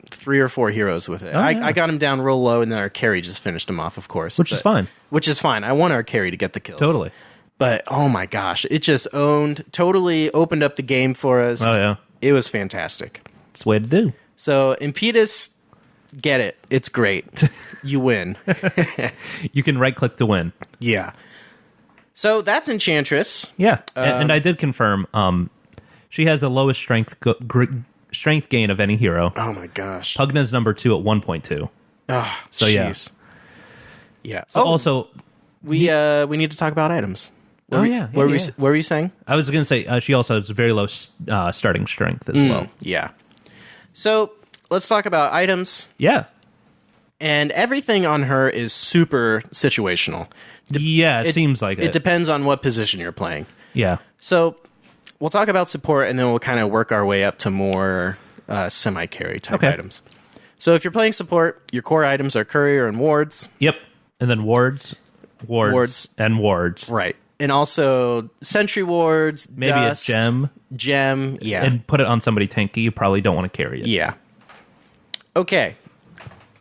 3 or 4 heroes with it. I got him down real low, and then our carry just finished him off, of course. Which is fine. Which is fine. I want our carry to get the kills. Totally. But, oh my gosh, it just totally opened up the game for us. Oh, yeah. It was fantastic. It's the way to do. So, Impetus, get it. It's great. You win. You can right-click to win. Yeah. So, that's Enchantress. Yeah, and I did confirm... she has the lowest strength gain of any hero. Oh my gosh. Pugna's number 2 at 1.2. Oh, so geez. Yeah. So also we need to talk about items. What were you saying? I was going to say she also has very low starting strength as well. Yeah. So let's talk about items. Yeah. And everything on her is super situational. It seems like it. It depends on what position you're playing. Yeah. So we'll talk about support, and then we'll kind of work our way up to more semi-carry type items. So if you're playing support, your core items are courier and wards. Yep. And then wards, and wards. Right. And also sentry wards, maybe dust, a gem, yeah. And put it on somebody tanky. You probably don't want to carry it. Yeah. Okay.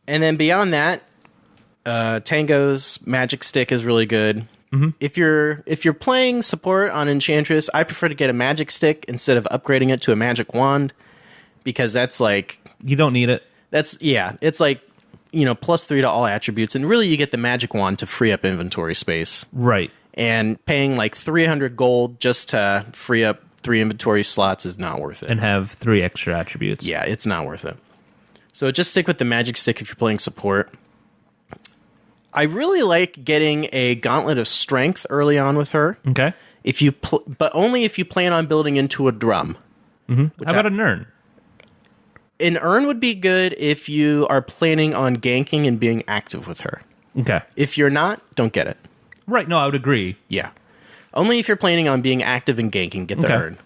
And then beyond that, Tango's Magic Stick is really good. Mm-hmm. If you're playing support on Enchantress, I prefer to get a Magic Stick instead of upgrading it to a Magic Wand, because that's like... You don't need it. It's like, +3 to all attributes, and really you get the Magic Wand to free up inventory space. Right. And paying like 300 gold just to free up 3 inventory slots is not worth it. And have 3 extra attributes. Yeah, it's not worth it. So just stick with the Magic Stick if you're playing support. I really like getting a Gauntlet of Strength early on with her. Okay. But only if you plan on building into a drum. Mm-hmm. How about an urn? An urn would be good if you are planning on ganking and being active with her. Okay. If you're not, don't get it. Right. No, I would agree. Yeah. Only if you're planning on being active and ganking, get the urn.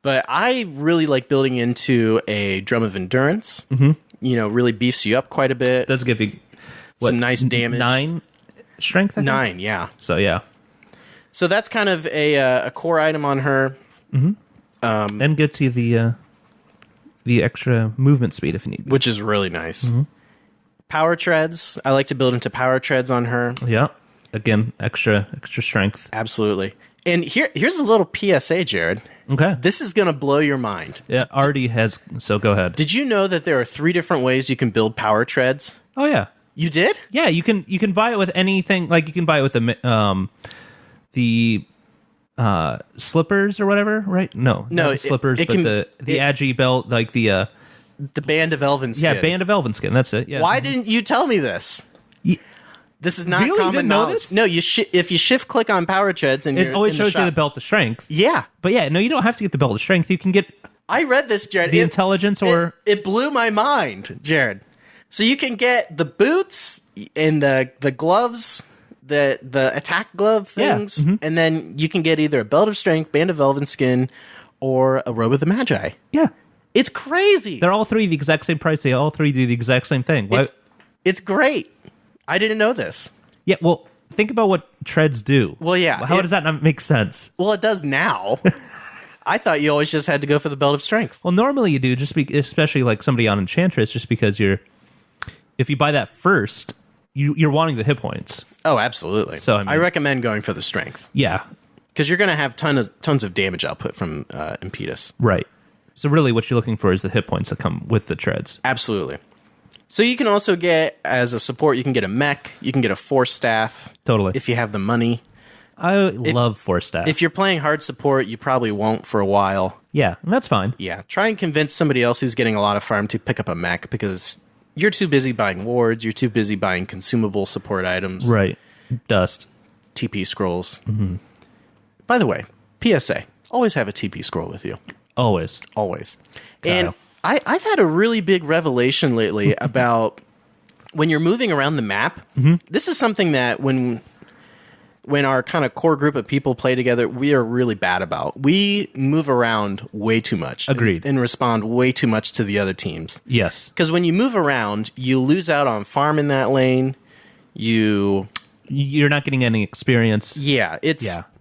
But I really like building into a Drum of Endurance. Mm-hmm. Really beefs you up quite a bit. Does give you some nice damage. 9 strength, I think? 9, yeah. So, yeah. So that's kind of a core item on her. Mm-hmm. And gets you the extra movement speed if you need. Which is really nice. Mm-hmm. Power treads. I like to build into power treads on her. Yeah. Again, extra strength. Absolutely. And here's a little PSA, Jared. Okay. This is going to blow your mind. Yeah, already has. So go ahead. Did you know that there are 3 different ways you can build power treads? Oh yeah. You did? Yeah, you can buy it with anything. Like you can buy it with the slippers or whatever, right? No, not the slippers, but the Agi belt, like the band of elven skin. Yeah, band of elven skin. That's it. Yeah. Why didn't you tell me this? This is not really? common You didn't know knowledge. this? No, if you shift click on power treads and it always shows you the belt of strength. Yeah, but yeah, no, you don't have to get the belt of strength. You can get. I read this, Jared. The intelligence, or it blew my mind, Jared. So you can get the boots and the gloves, the attack glove things, and then you can get either a belt of strength, band of elven skin, or a robe of the magi. Yeah, it's crazy. They're all 3 the exact same price. They all 3 do the exact same thing. It's great. I didn't know this. Yeah, well, think about what treads do. Well, yeah. How does that not make sense? Well, it does now. I thought you always just had to go for the belt of strength. Well, normally you do, especially like somebody on Enchantress, just because if you buy that first, you're wanting the hit points. Oh, absolutely. So I recommend going for the strength. Yeah. Because you're going to have tons of damage output from Impetus. Right. So really what you're looking for is the hit points that come with the treads. Absolutely. So you can also get, as a support, you can get a mech, you can get a force staff. Totally. If you have the money. I love force staff. If you're playing hard support, you probably won't for a while. Yeah, and that's fine. Yeah. Try and convince somebody else who's getting a lot of farm to pick up a mech, because you're too busy buying wards, you're too busy buying consumable support items. Right. Dust. TP scrolls. Mm-hmm. By the way, PSA, always have a TP scroll with you. Always. Always. Kyle. And I've had a really big revelation lately about when you're moving around the map. Mm-hmm. This is something that when our kind of core group of people play together, we are really bad about. We move around way too much. Agreed. And respond way too much to the other teams. Yes. Because when you move around, you lose out on farm in that lane. You're not getting any experience. Yeah.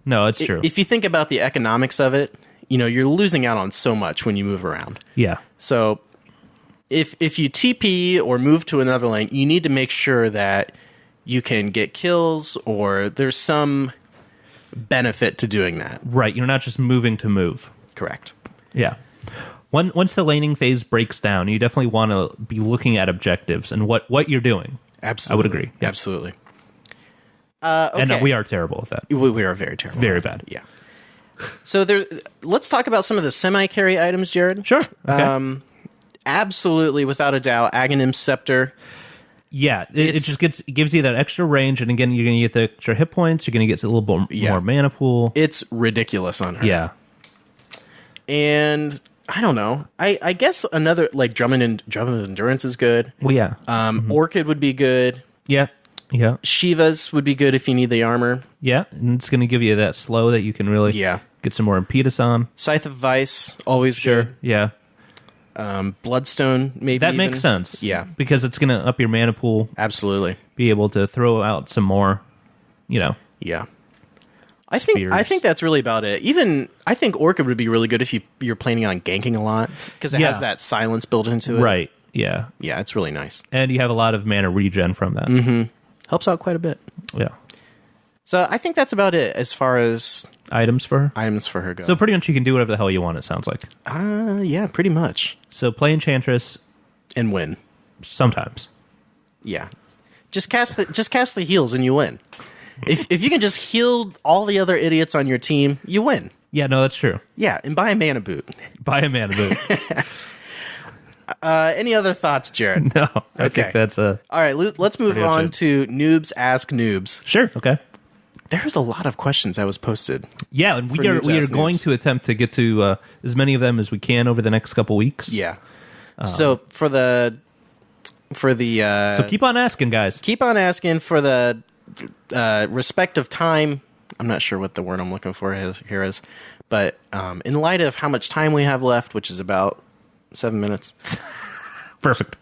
No, it's true. If you think about the economics of it, you're losing out on so much when you move around. Yeah. So if you TP or move to another lane, you need to make sure that you can get kills or there's some benefit to doing that. Right. You're not just moving to move. Correct. Yeah. Once the laning phase breaks down, you definitely want to be looking at objectives and what you're doing. Absolutely. I would agree. Yeah. Absolutely. Okay. And we are terrible at that. We are very terrible. Very bad. Yeah. So let's talk about some of the semi-carry items, Jared. Sure. Okay. Absolutely, without a doubt, Aghanim's Scepter. Yeah, it just gives you that extra range, and again, you're going to get the extra hit points. You're going to get a little bit more mana pool. It's ridiculous on her. Yeah. And I don't know. I guess another, like, Drummond Endurance is good. Well, yeah. Orchid would be good. Yeah. Yeah. Shiva's would be good if you need the armor. Yeah, and it's going to give you that slow that you can really get some more impetus on. Scythe of Vice, always good. Yeah. Bloodstone, maybe. That makes sense. Yeah. Because it's going to up your mana pool. Absolutely. Be able to throw out some more, Yeah. I think that's really about it. Even I think Orchid would be really good if you're planning on ganking a lot, because it has that silence built into it. Right. Yeah. Yeah, it's really nice. And you have a lot of mana regen from that. Mm-hmm. Helps out quite a bit. Yeah. So I think that's about it as far as items for her go. So pretty much you can do whatever the hell you want, it sounds like. Yeah, pretty much. So play Enchantress and win. Sometimes. Yeah. Just cast the heals and you win. If you can just heal all the other idiots on your team, you win. Yeah, no, that's true. Yeah, and buy a mana boot. Buy a mana boot. Any other thoughts, Jared? No. I think that's all right, let's move on to Noobs Ask Noobs. Sure, okay. There's a lot of questions that was posted. Yeah, and we are going to attempt to get to as many of them as we can over the next couple weeks. Yeah. So for the so keep on asking, guys. Keep on asking for the respect of time. I'm not sure what the word I'm looking for here is, but in light of how much time we have left, which is about 7 minutes. Perfect.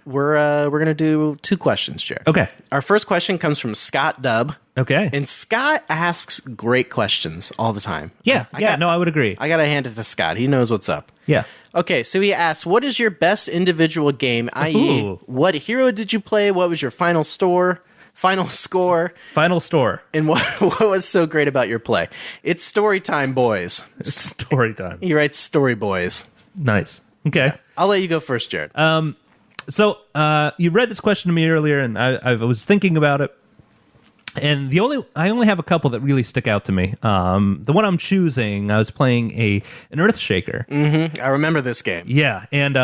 We're gonna do 2 questions, Jared. Okay. Our first question comes from Scott Dubb. Okay. And Scott asks great questions all the time. Yeah. I would agree. I gotta hand it to Scott. He knows what's up. Yeah. Okay, so he asks, what is your best individual game, i.e., what hero did you play? What was your final Final score. Final store. And what was so great about your play? It's story time, boys. Story time. He writes story boys. Nice. Okay. I'll let you go first, Jared. So you read this question to me earlier, and I was thinking about it. And I only have a couple that really stick out to me. The one I'm choosing, I was playing an Earthshaker. Mm-hmm. I remember this game. Yeah, and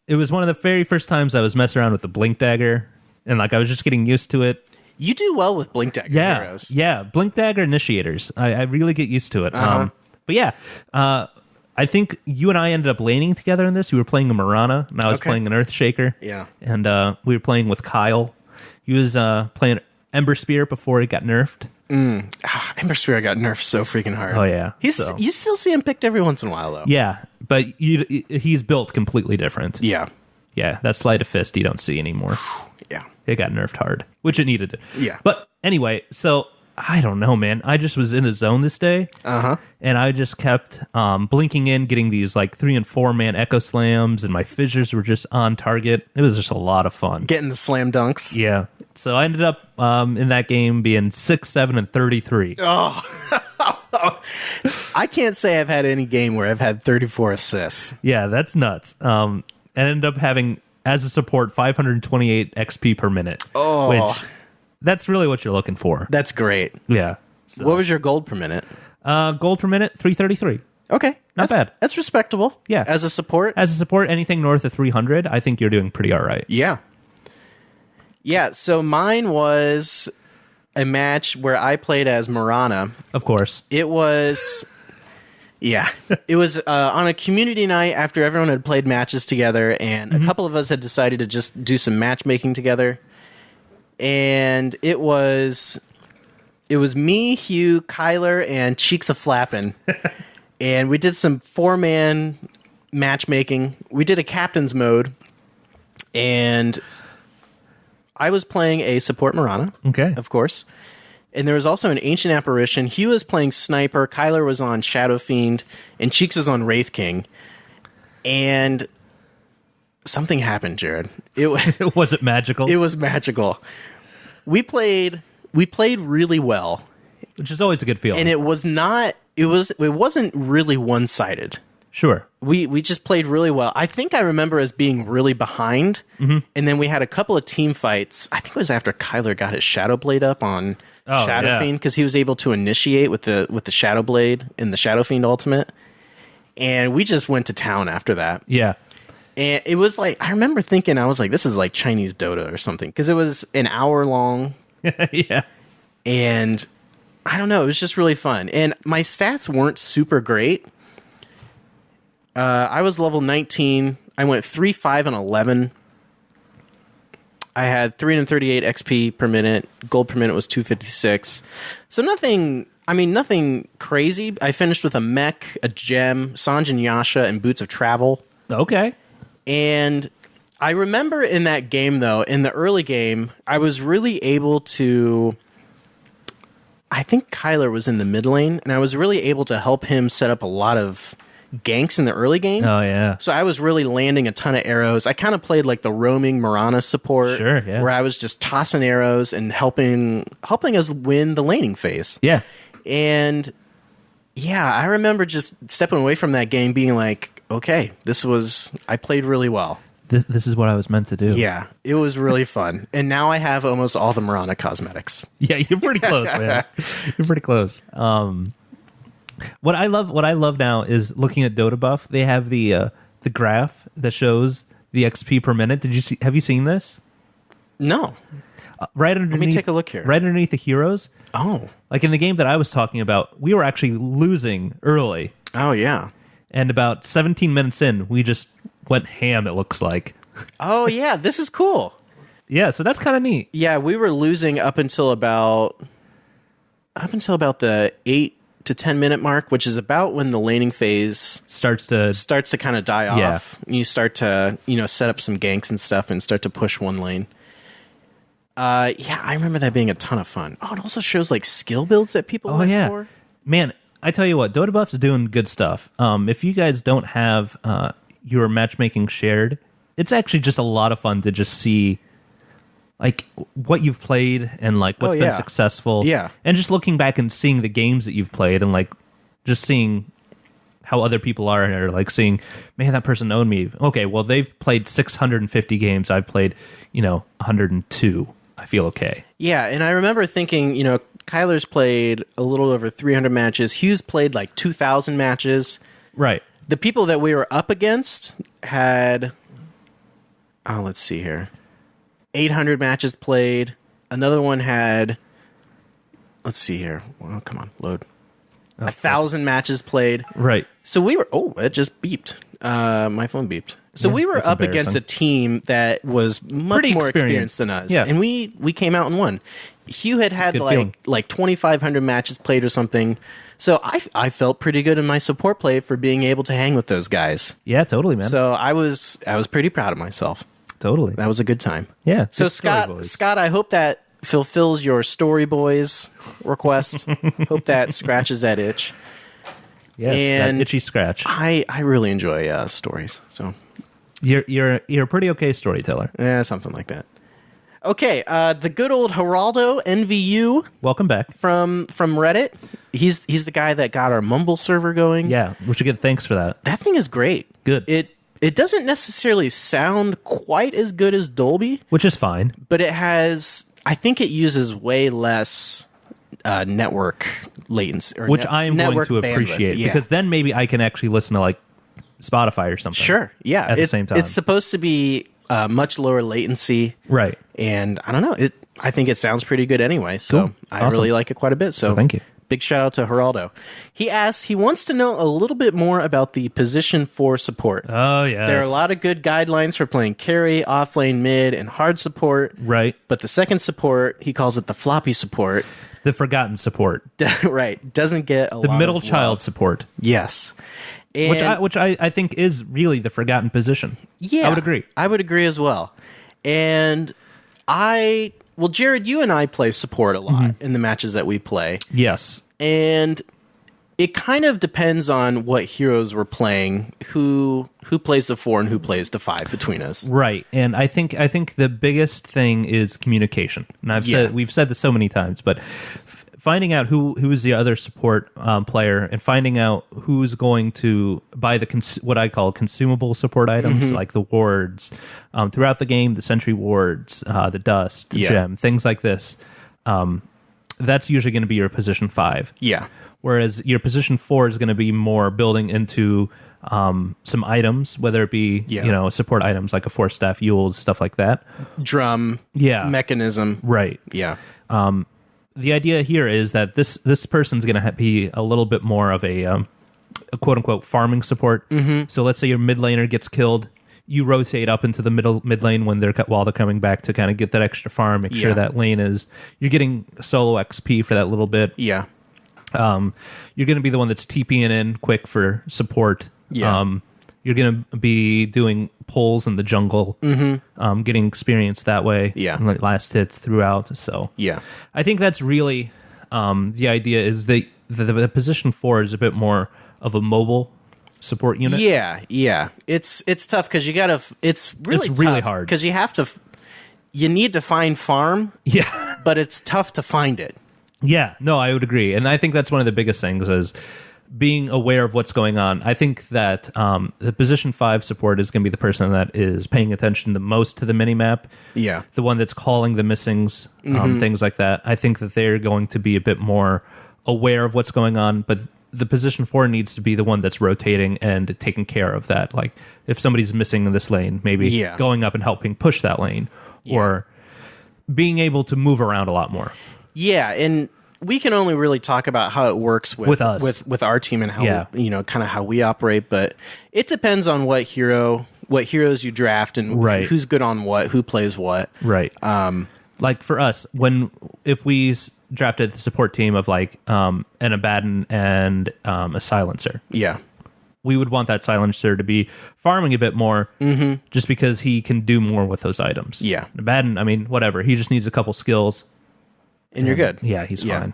it was one of the very first times I was messing around with the Blink Dagger, and like I was just getting used to it. You do well with Blink Dagger heroes. Yeah, Blink Dagger initiators. I really get used to it. But yeah, I think you and I ended up laning together in this. You were playing a Marana, and I was playing an Earthshaker. Yeah. And we were playing with Kyle. He was playing Ember Spear before it got nerfed. Ember Spear got nerfed so freaking hard. Oh, yeah. You still see him picked every once in a while, though. Yeah, but he's built completely different. Yeah. Yeah, that Sleight of Fist you don't see anymore. Yeah. It got nerfed hard, which it needed it. Yeah. But anyway, so I don't know, man. I just was in the zone this day. And I just kept blinking in, getting these like 3 and 4 man echo slams, and my fissures were just on target. It was just a lot of fun. Getting the slam dunks. Yeah. So I ended up in that game being 6, 7, and 33. Oh. I can't say I've had any game where I've had 34 assists. Yeah, that's nuts. And ended up having, as a support, 528 XP per minute. Oh. Which, that's really what you're looking for. That's great. Yeah. So, What was your gold per minute? gold per minute, 333. Okay. Not bad. That's respectable. Yeah. As a support? As a support, anything north of 300, I think you're doing pretty all right. Yeah. Yeah, so mine was a match where I played as Marana. Of course. It was... Yeah. It was on a community night after everyone had played matches together, and a couple of us had decided to just do some matchmaking together. And it was me, Hugh, Kyler, and Cheeks a Flappin'. And we did some 4-man matchmaking. We did a captain's mode, and I was playing a support Marana, Okay. of course. And there was also an Ancient Apparition. Hugh was playing Sniper, Kyler was on Shadow Fiend, and Cheeks was on Wraith King. And something happened, Jared. Was it magical? It was magical. We played really well, Which is always a good feeling. and it wasn't really one-sided. Sure. We just played really well. I think I remember us being really behind, and then we had a couple of team fights. I think it was after Kyler got his Shadow Blade up on Shadow Fiend, because he was able to initiate with the Shadow Blade in the Shadow Fiend ultimate, and we just went to town after that. Yeah. And it was like, I remember thinking, I was like, this is like Chinese Dota or something, because it was an hour long. Yeah. And I don't know, it was just really fun. And my stats weren't super great. I was level 19. I went 3, 5, and 11. I had 338 XP per minute. Gold per minute was 256. So nothing crazy. I finished with a mech, a gem, Sanj and Yasha, and Boots of Travel. Okay. And I remember in that game, though, in the early game, I was really able to... I think Kyler was in the mid lane, and I was really able to help him set up a lot of ganks in the early game. Oh, yeah. So I was really landing a ton of arrows. I kind of played like the roaming Marana support. Sure, yeah. Where I was just tossing arrows and helping us win the laning phase. Yeah. And yeah, I remember just stepping away from that game being like, okay, I played really well. This is what I was meant to do. Yeah, it was really fun. And now I have almost all the Marana cosmetics. Yeah, you're pretty close, man. You're pretty close. What I love now is looking at Dota Buff. They have the graph that shows the XP per minute. Have you seen this? No. Right underneath. Let me take a look here. Right underneath the heroes. Oh. Like in the game that I was talking about, we were actually losing early. Oh, yeah. And about 17 minutes in, we just went ham, it looks like. Oh, yeah. This is cool. Yeah, so that's kind of neat. Yeah, we were losing up until about the 8 to 10 minute mark, which is about when the laning phase Starts to kind of die Yeah. off. You start to, set up some ganks and stuff and start to push one lane. Yeah, I remember that being a ton of fun. Oh, it also shows like skill builds that people went for. Man, I tell you what, Dota Buff's doing good stuff. If you guys don't have your matchmaking shared, it's actually just a lot of fun to just see like what you've played and like what's been successful. Yeah. And just looking back and seeing the games that you've played and like just seeing how other people are and are like seeing, man, that person owned me. Okay, well, they've played 650 games. I've played, 102. I feel okay. Yeah, and I remember thinking, Kyler's played a little over 300 matches. Hughes played like 2,000 matches. Right. The people that we were up against had, let's see here, 800 matches played. Another one had, let's see here. Well, come on, load. 1,000 matches played. Right. So we were, it just beeped. My phone beeped. So we were up against a team that was much more experienced than us. Yeah. And we came out and won. Hugh had like 2,500 matches played or something. So I felt pretty good in my support play for being able to hang with those guys. Yeah, totally, man. So I was pretty proud of myself. Totally. That was a good time. Yeah. So Scott, I hope that fulfills your Story Boys request. Hope that scratches that itch. Yes, and that itchy scratch. I really enjoy stories. So you're a pretty okay storyteller. Yeah, something like that. Okay, the good old Geraldo NVU. Welcome back from Reddit. He's the guy that got our Mumble server going. Yeah, we should get thanks for that. That thing is great. Good. It doesn't necessarily sound quite as good as Dolby, which is fine, but I think it uses way less network latency, or which I am going to appreciate because then maybe I can actually listen to like Spotify or something. Sure, yeah. At the same time, it's supposed to be much lower latency, right? And I don't know. I think it sounds pretty good anyway. So cool. I really like it quite a bit. So thank you. Big shout out to Geraldo. He wants to know a little bit more about the position 4 support. Oh, yes. There are a lot of good guidelines for playing carry, offlane, mid, and hard support. Right. But the second support, he calls it the floppy support. The forgotten support. Right. Doesn't get a lot of the middle child support. Yes. And which I think is really the forgotten position. Yeah. I would agree. I would agree as well. And well, Jared, you and I play support a lot in the matches that we play. Yes. And it kind of depends on what heroes we're playing, who plays the 4 and who plays the 5 between us. Right. And I think the biggest thing is communication. And we've said this so many times, but finding out who is the other support player and finding out who's going to buy what I call consumable support items, like the wards throughout the game, the sentry wards, the dust, the gem, things like this. That's usually going to be your position 5. Yeah. Whereas your position 4 is going to be more building into some items, whether it be support items like a force staff, Yules, stuff like that. Drum. Mechanism. Right. Yeah. The idea here is that this person's going to be a little bit more of a quote unquote farming support. So let's say your mid laner gets killed, you rotate up into the mid lane while they're coming back to kind of get that extra farm, make sure that lane you're getting solo XP for that little bit. Yeah. You're going to be the one that's TPing in quick for support. Yeah. You're going to be doing pulls in the jungle, getting experience that way. Yeah. And like last hits throughout. So yeah, I think that's really the idea is the position 4 is a bit more of a mobile support unit. Yeah. It's tough because it's really hard because you need to find farm. Yeah. But it's tough to find it. Yeah, no, I would agree. And I think that's one of the biggest things is being aware of what's going on. I think that the position 5 support is going to be the person that is paying attention the most to the minimap. Yeah. The one that's calling the missings, things like that. I think that they're going to be a bit more aware of what's going on, but the position 4 needs to be the one that's rotating and taking care of that. Like if somebody's missing in this lane, maybe going up and helping push that lane or being able to move around a lot more. Yeah, and we can only really talk about how it works with us, with our team and how kind of how we operate, but it depends on what heroes you draft and who's good on what, who plays what. Right. Like for us, if we drafted the support team of like an Abaddon and a silencer. Yeah. We would want that silencer to be farming a bit more just because he can do more with those items. Yeah. Abaddon, I mean, whatever. He just needs a couple skills. And you're good. Yeah, he's fine.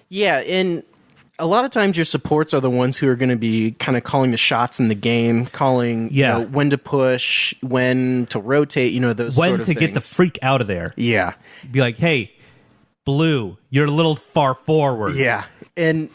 Yeah, and a lot of times your supports are the ones who are going to be kind of calling the shots in the game, calling when to push, when to rotate, those when sort of to things. get the freak out of there. Yeah. Be like, hey, blue, you're a little far forward. Yeah. And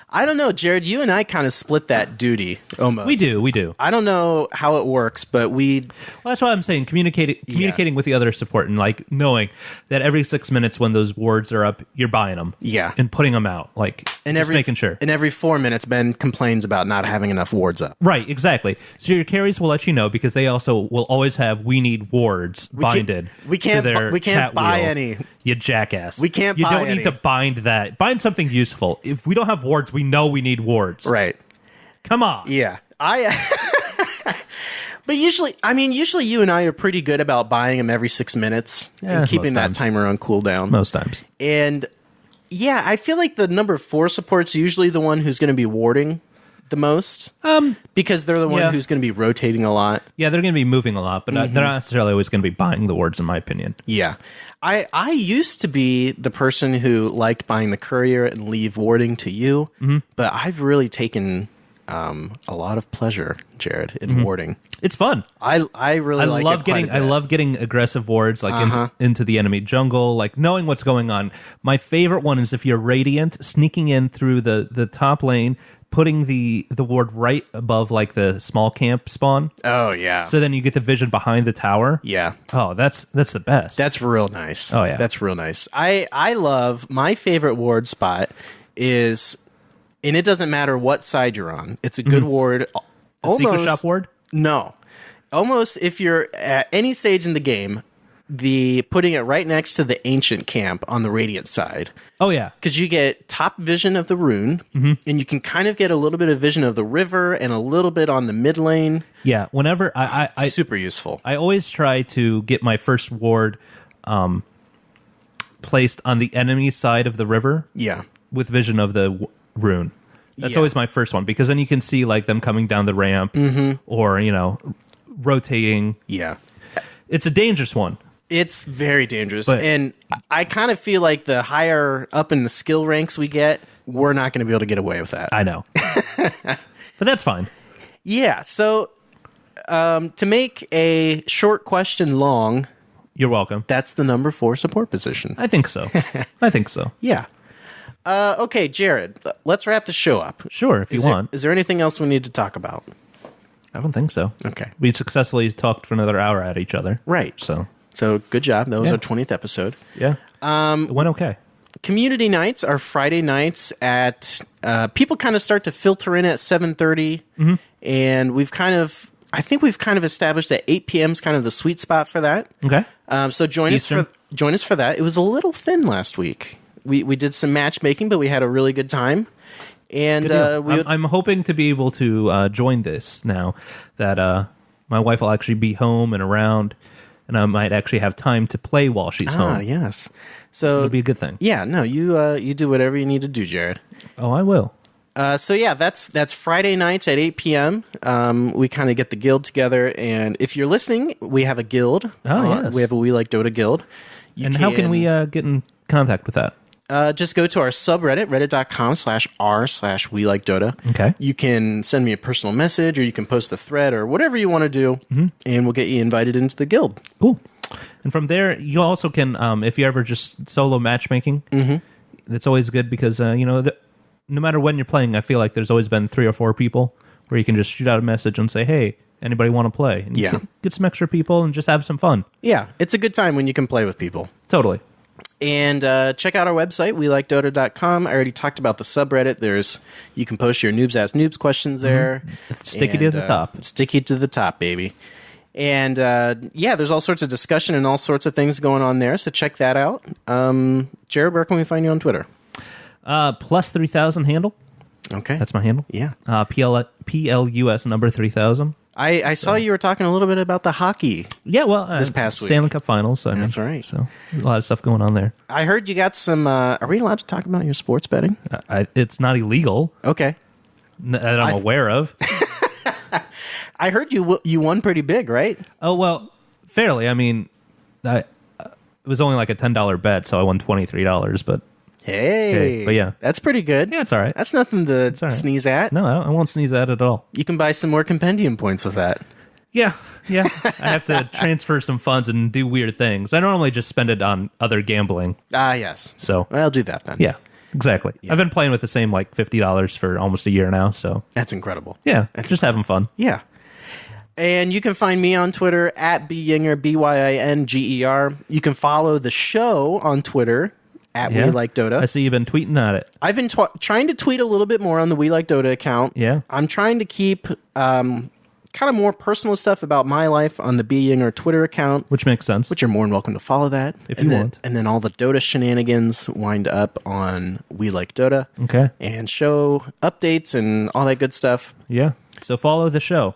I don't know, Jared, you and I kind of split that duty almost. We do. I don't know how it works, but Well, that's why I'm saying communicating with the other support and like knowing that every 6 minutes when those wards are up, you're buying them. Yeah. And putting them out. Like, and just making sure. And every 4 minutes, Ben complains about not having enough wards up. Right, exactly. So your carries will let you know because they also will always have "we need wards" binded. We can't to their we can't chat buy wheel. any. You jackass. We can't You buy don't any. need to bind that. Bind something useful. If we don't have wards, we know we need wards. Right. Come on. Yeah. But usually you and I are pretty good about buying them every 6 minutes and keeping that timer on cooldown. Most times. And yeah, I feel like the number 4 support's usually the one who's going to be warding the most. Because they're the one who's going to be rotating a lot. Yeah, they're going to be moving a lot, but they're not necessarily always going to be buying the wards, in my opinion. Yeah. I used to be the person who liked buying the courier and leave warding to you, but I've really taken a lot of pleasure, Jared, in warding. It's fun. I love getting I love getting aggressive wards like into the enemy jungle, like knowing what's going on. My favorite one is if you're Radiant, sneaking in through the top lane, putting the ward right above like the small camp spawn. Oh yeah. So then you get the vision behind the tower. Yeah. Oh, that's the best. That's real nice. Oh yeah. That's real nice. I love my favorite ward spot is, and it doesn't matter what side you're on. It's a good ward. Secret shop ward? No. Almost if you're at any stage in the game, putting it right next to the ancient camp on the Radiant side. Oh yeah. Because you get top vision of the rune, and you can kind of get a little bit of vision of the river and a little bit on the mid lane. Yeah. Whenever I super useful. I always try to get my first ward placed on the enemy side of the river. Yeah. With vision of the rune. That's always my first one, because then you can see like them coming down the ramp or, rotating. Yeah. It's a dangerous one. It's very dangerous. And I kind of feel like the higher up in the skill ranks we get, we're not going to be able to get away with that. I know. But that's fine. Yeah. So to make a short question long. You're welcome. That's the number 4 support position. I think so. I think so. Yeah. Okay, Jared, let's wrap the show up. Sure, if you want. Is there anything else we need to talk about? I don't think so. Okay. We successfully talked for another hour at each other. Right. So good job. That was our 20th episode. Yeah. It went okay. Community nights are Friday nights at people kind of start to filter in at 7:30, and I think we've kind of established that 8 p.m. is kind of the sweet spot for that. Okay. So join us for that. It was a little thin last week. We did some matchmaking, but we had a really good time. And I'm hoping to be able to join this now that my wife will actually be home and around, and I might actually have time to play while she's home. Yes. So it'll be a good thing. Yeah, no, you do whatever you need to do, Jared. Oh, I will. So yeah, that's Friday nights at 8 p.m. We kind of get the guild together, and if you're listening, we have a guild. Yes. We have a We Like Dota guild. How can we get in contact with that? Just go to our subreddit, reddit.com/r/We Like Dota. Okay. You can send me a personal message, or you can post a thread, or whatever you want to do, and we'll get you invited into the guild. Cool. And from there, you also can, if you're ever just solo matchmaking, that's always good because, no matter when you're playing, I feel like there's always been 3 or 4 people where you can just shoot out a message and say, hey, anybody want to play? And you can get some extra people and just have some fun. Yeah, it's a good time when you can play with people. Totally. And check out our website, welikedota.com. I already talked about the subreddit. You can post your Noobs Ask Noobs questions there. Sticky to the top. Sticky to the top, baby. And there's all sorts of discussion and all sorts of things going on there, so check that out. Jared, where can we find you on Twitter? Plus 3000 handle. Okay. That's my handle. Yeah. PLUS number 3000. I saw you were talking a little bit about the hockey. Yeah, well, this past week. Stanley Cup Finals. So that's right. So a lot of stuff going on there. I heard you got some. Are we allowed to talk about your sports betting? It's not illegal. Okay. That I'm aware of. I heard you won pretty big, right? Oh well, fairly. I mean, it was only like a $10 bet, so I won $23. But Hey. Okay, but yeah. That's pretty good. Yeah, it's all right. That's nothing to all right. sneeze at. No, I won't sneeze at it at all. You can buy some more compendium points with that. Yeah. I have to transfer some funds and do weird things. I normally just spend it on other gambling. Ah, yes. So I'll do that then. yeah, exactly. Yeah. I've been playing with the same like $50 for almost a year now. So That's incredible. yeah, just having fun. Yeah. And you can find me on Twitter at Byinger, Binger. You can follow the show on Twitter at Yeah. We Like Dota. I see you've been tweeting at it. I've been trying to tweet a little bit more on the We Like Dota account. Yeah. I'm trying to keep kind of more personal stuff about my life on the Byinger Twitter account, Which makes sense. which you're more than welcome to follow that. If And you then- want. And then all the Dota shenanigans wind up on We Like Dota. Okay. And show updates and all that good stuff. Yeah. So follow the show.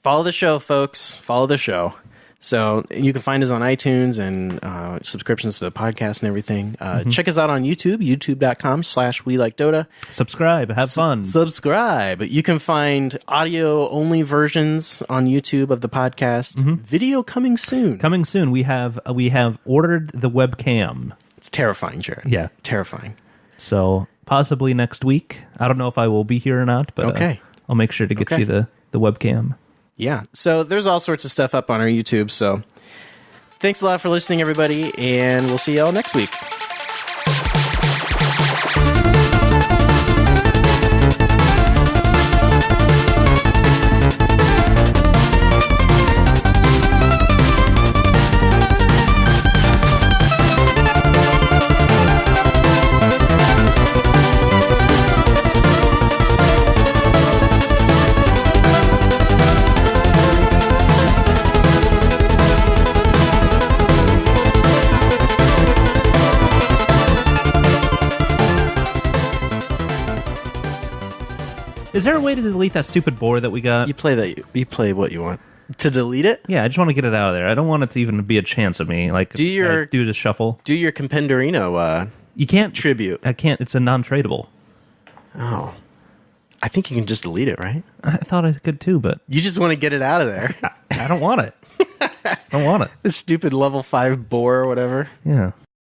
Follow the show, folks. Follow the show. So you can find us on iTunes and subscriptions to the podcast and everything. Check us out on YouTube, youtube.com/We Like Dota. Subscribe. Have fun. Subscribe. You can find audio-only versions on YouTube of the podcast. Video coming soon. Coming soon. We have ordered the webcam. It's terrifying, Jared. Yeah. Terrifying. So possibly next week. I don't know if I will be here or not, but Okay. I'll make sure to get Okay. you the webcam. Yeah. So there's all sorts of stuff up on our YouTube. So thanks a lot for listening, everybody, and we'll see y'all next week. Is there a way to delete that stupid board that we got? You play what you want. To delete it, Yeah, I just want to get it out of there. I don't want it to even be a chance of me. Like, Do do the shuffle. do your Compendorino You can't tribute. I can't. It's a non-tradable. Oh. I think you can just delete it, right? I thought I could too, but You just want to get it out of there. I don't want it. I don't want it. This stupid level 5 boar or whatever. Yeah.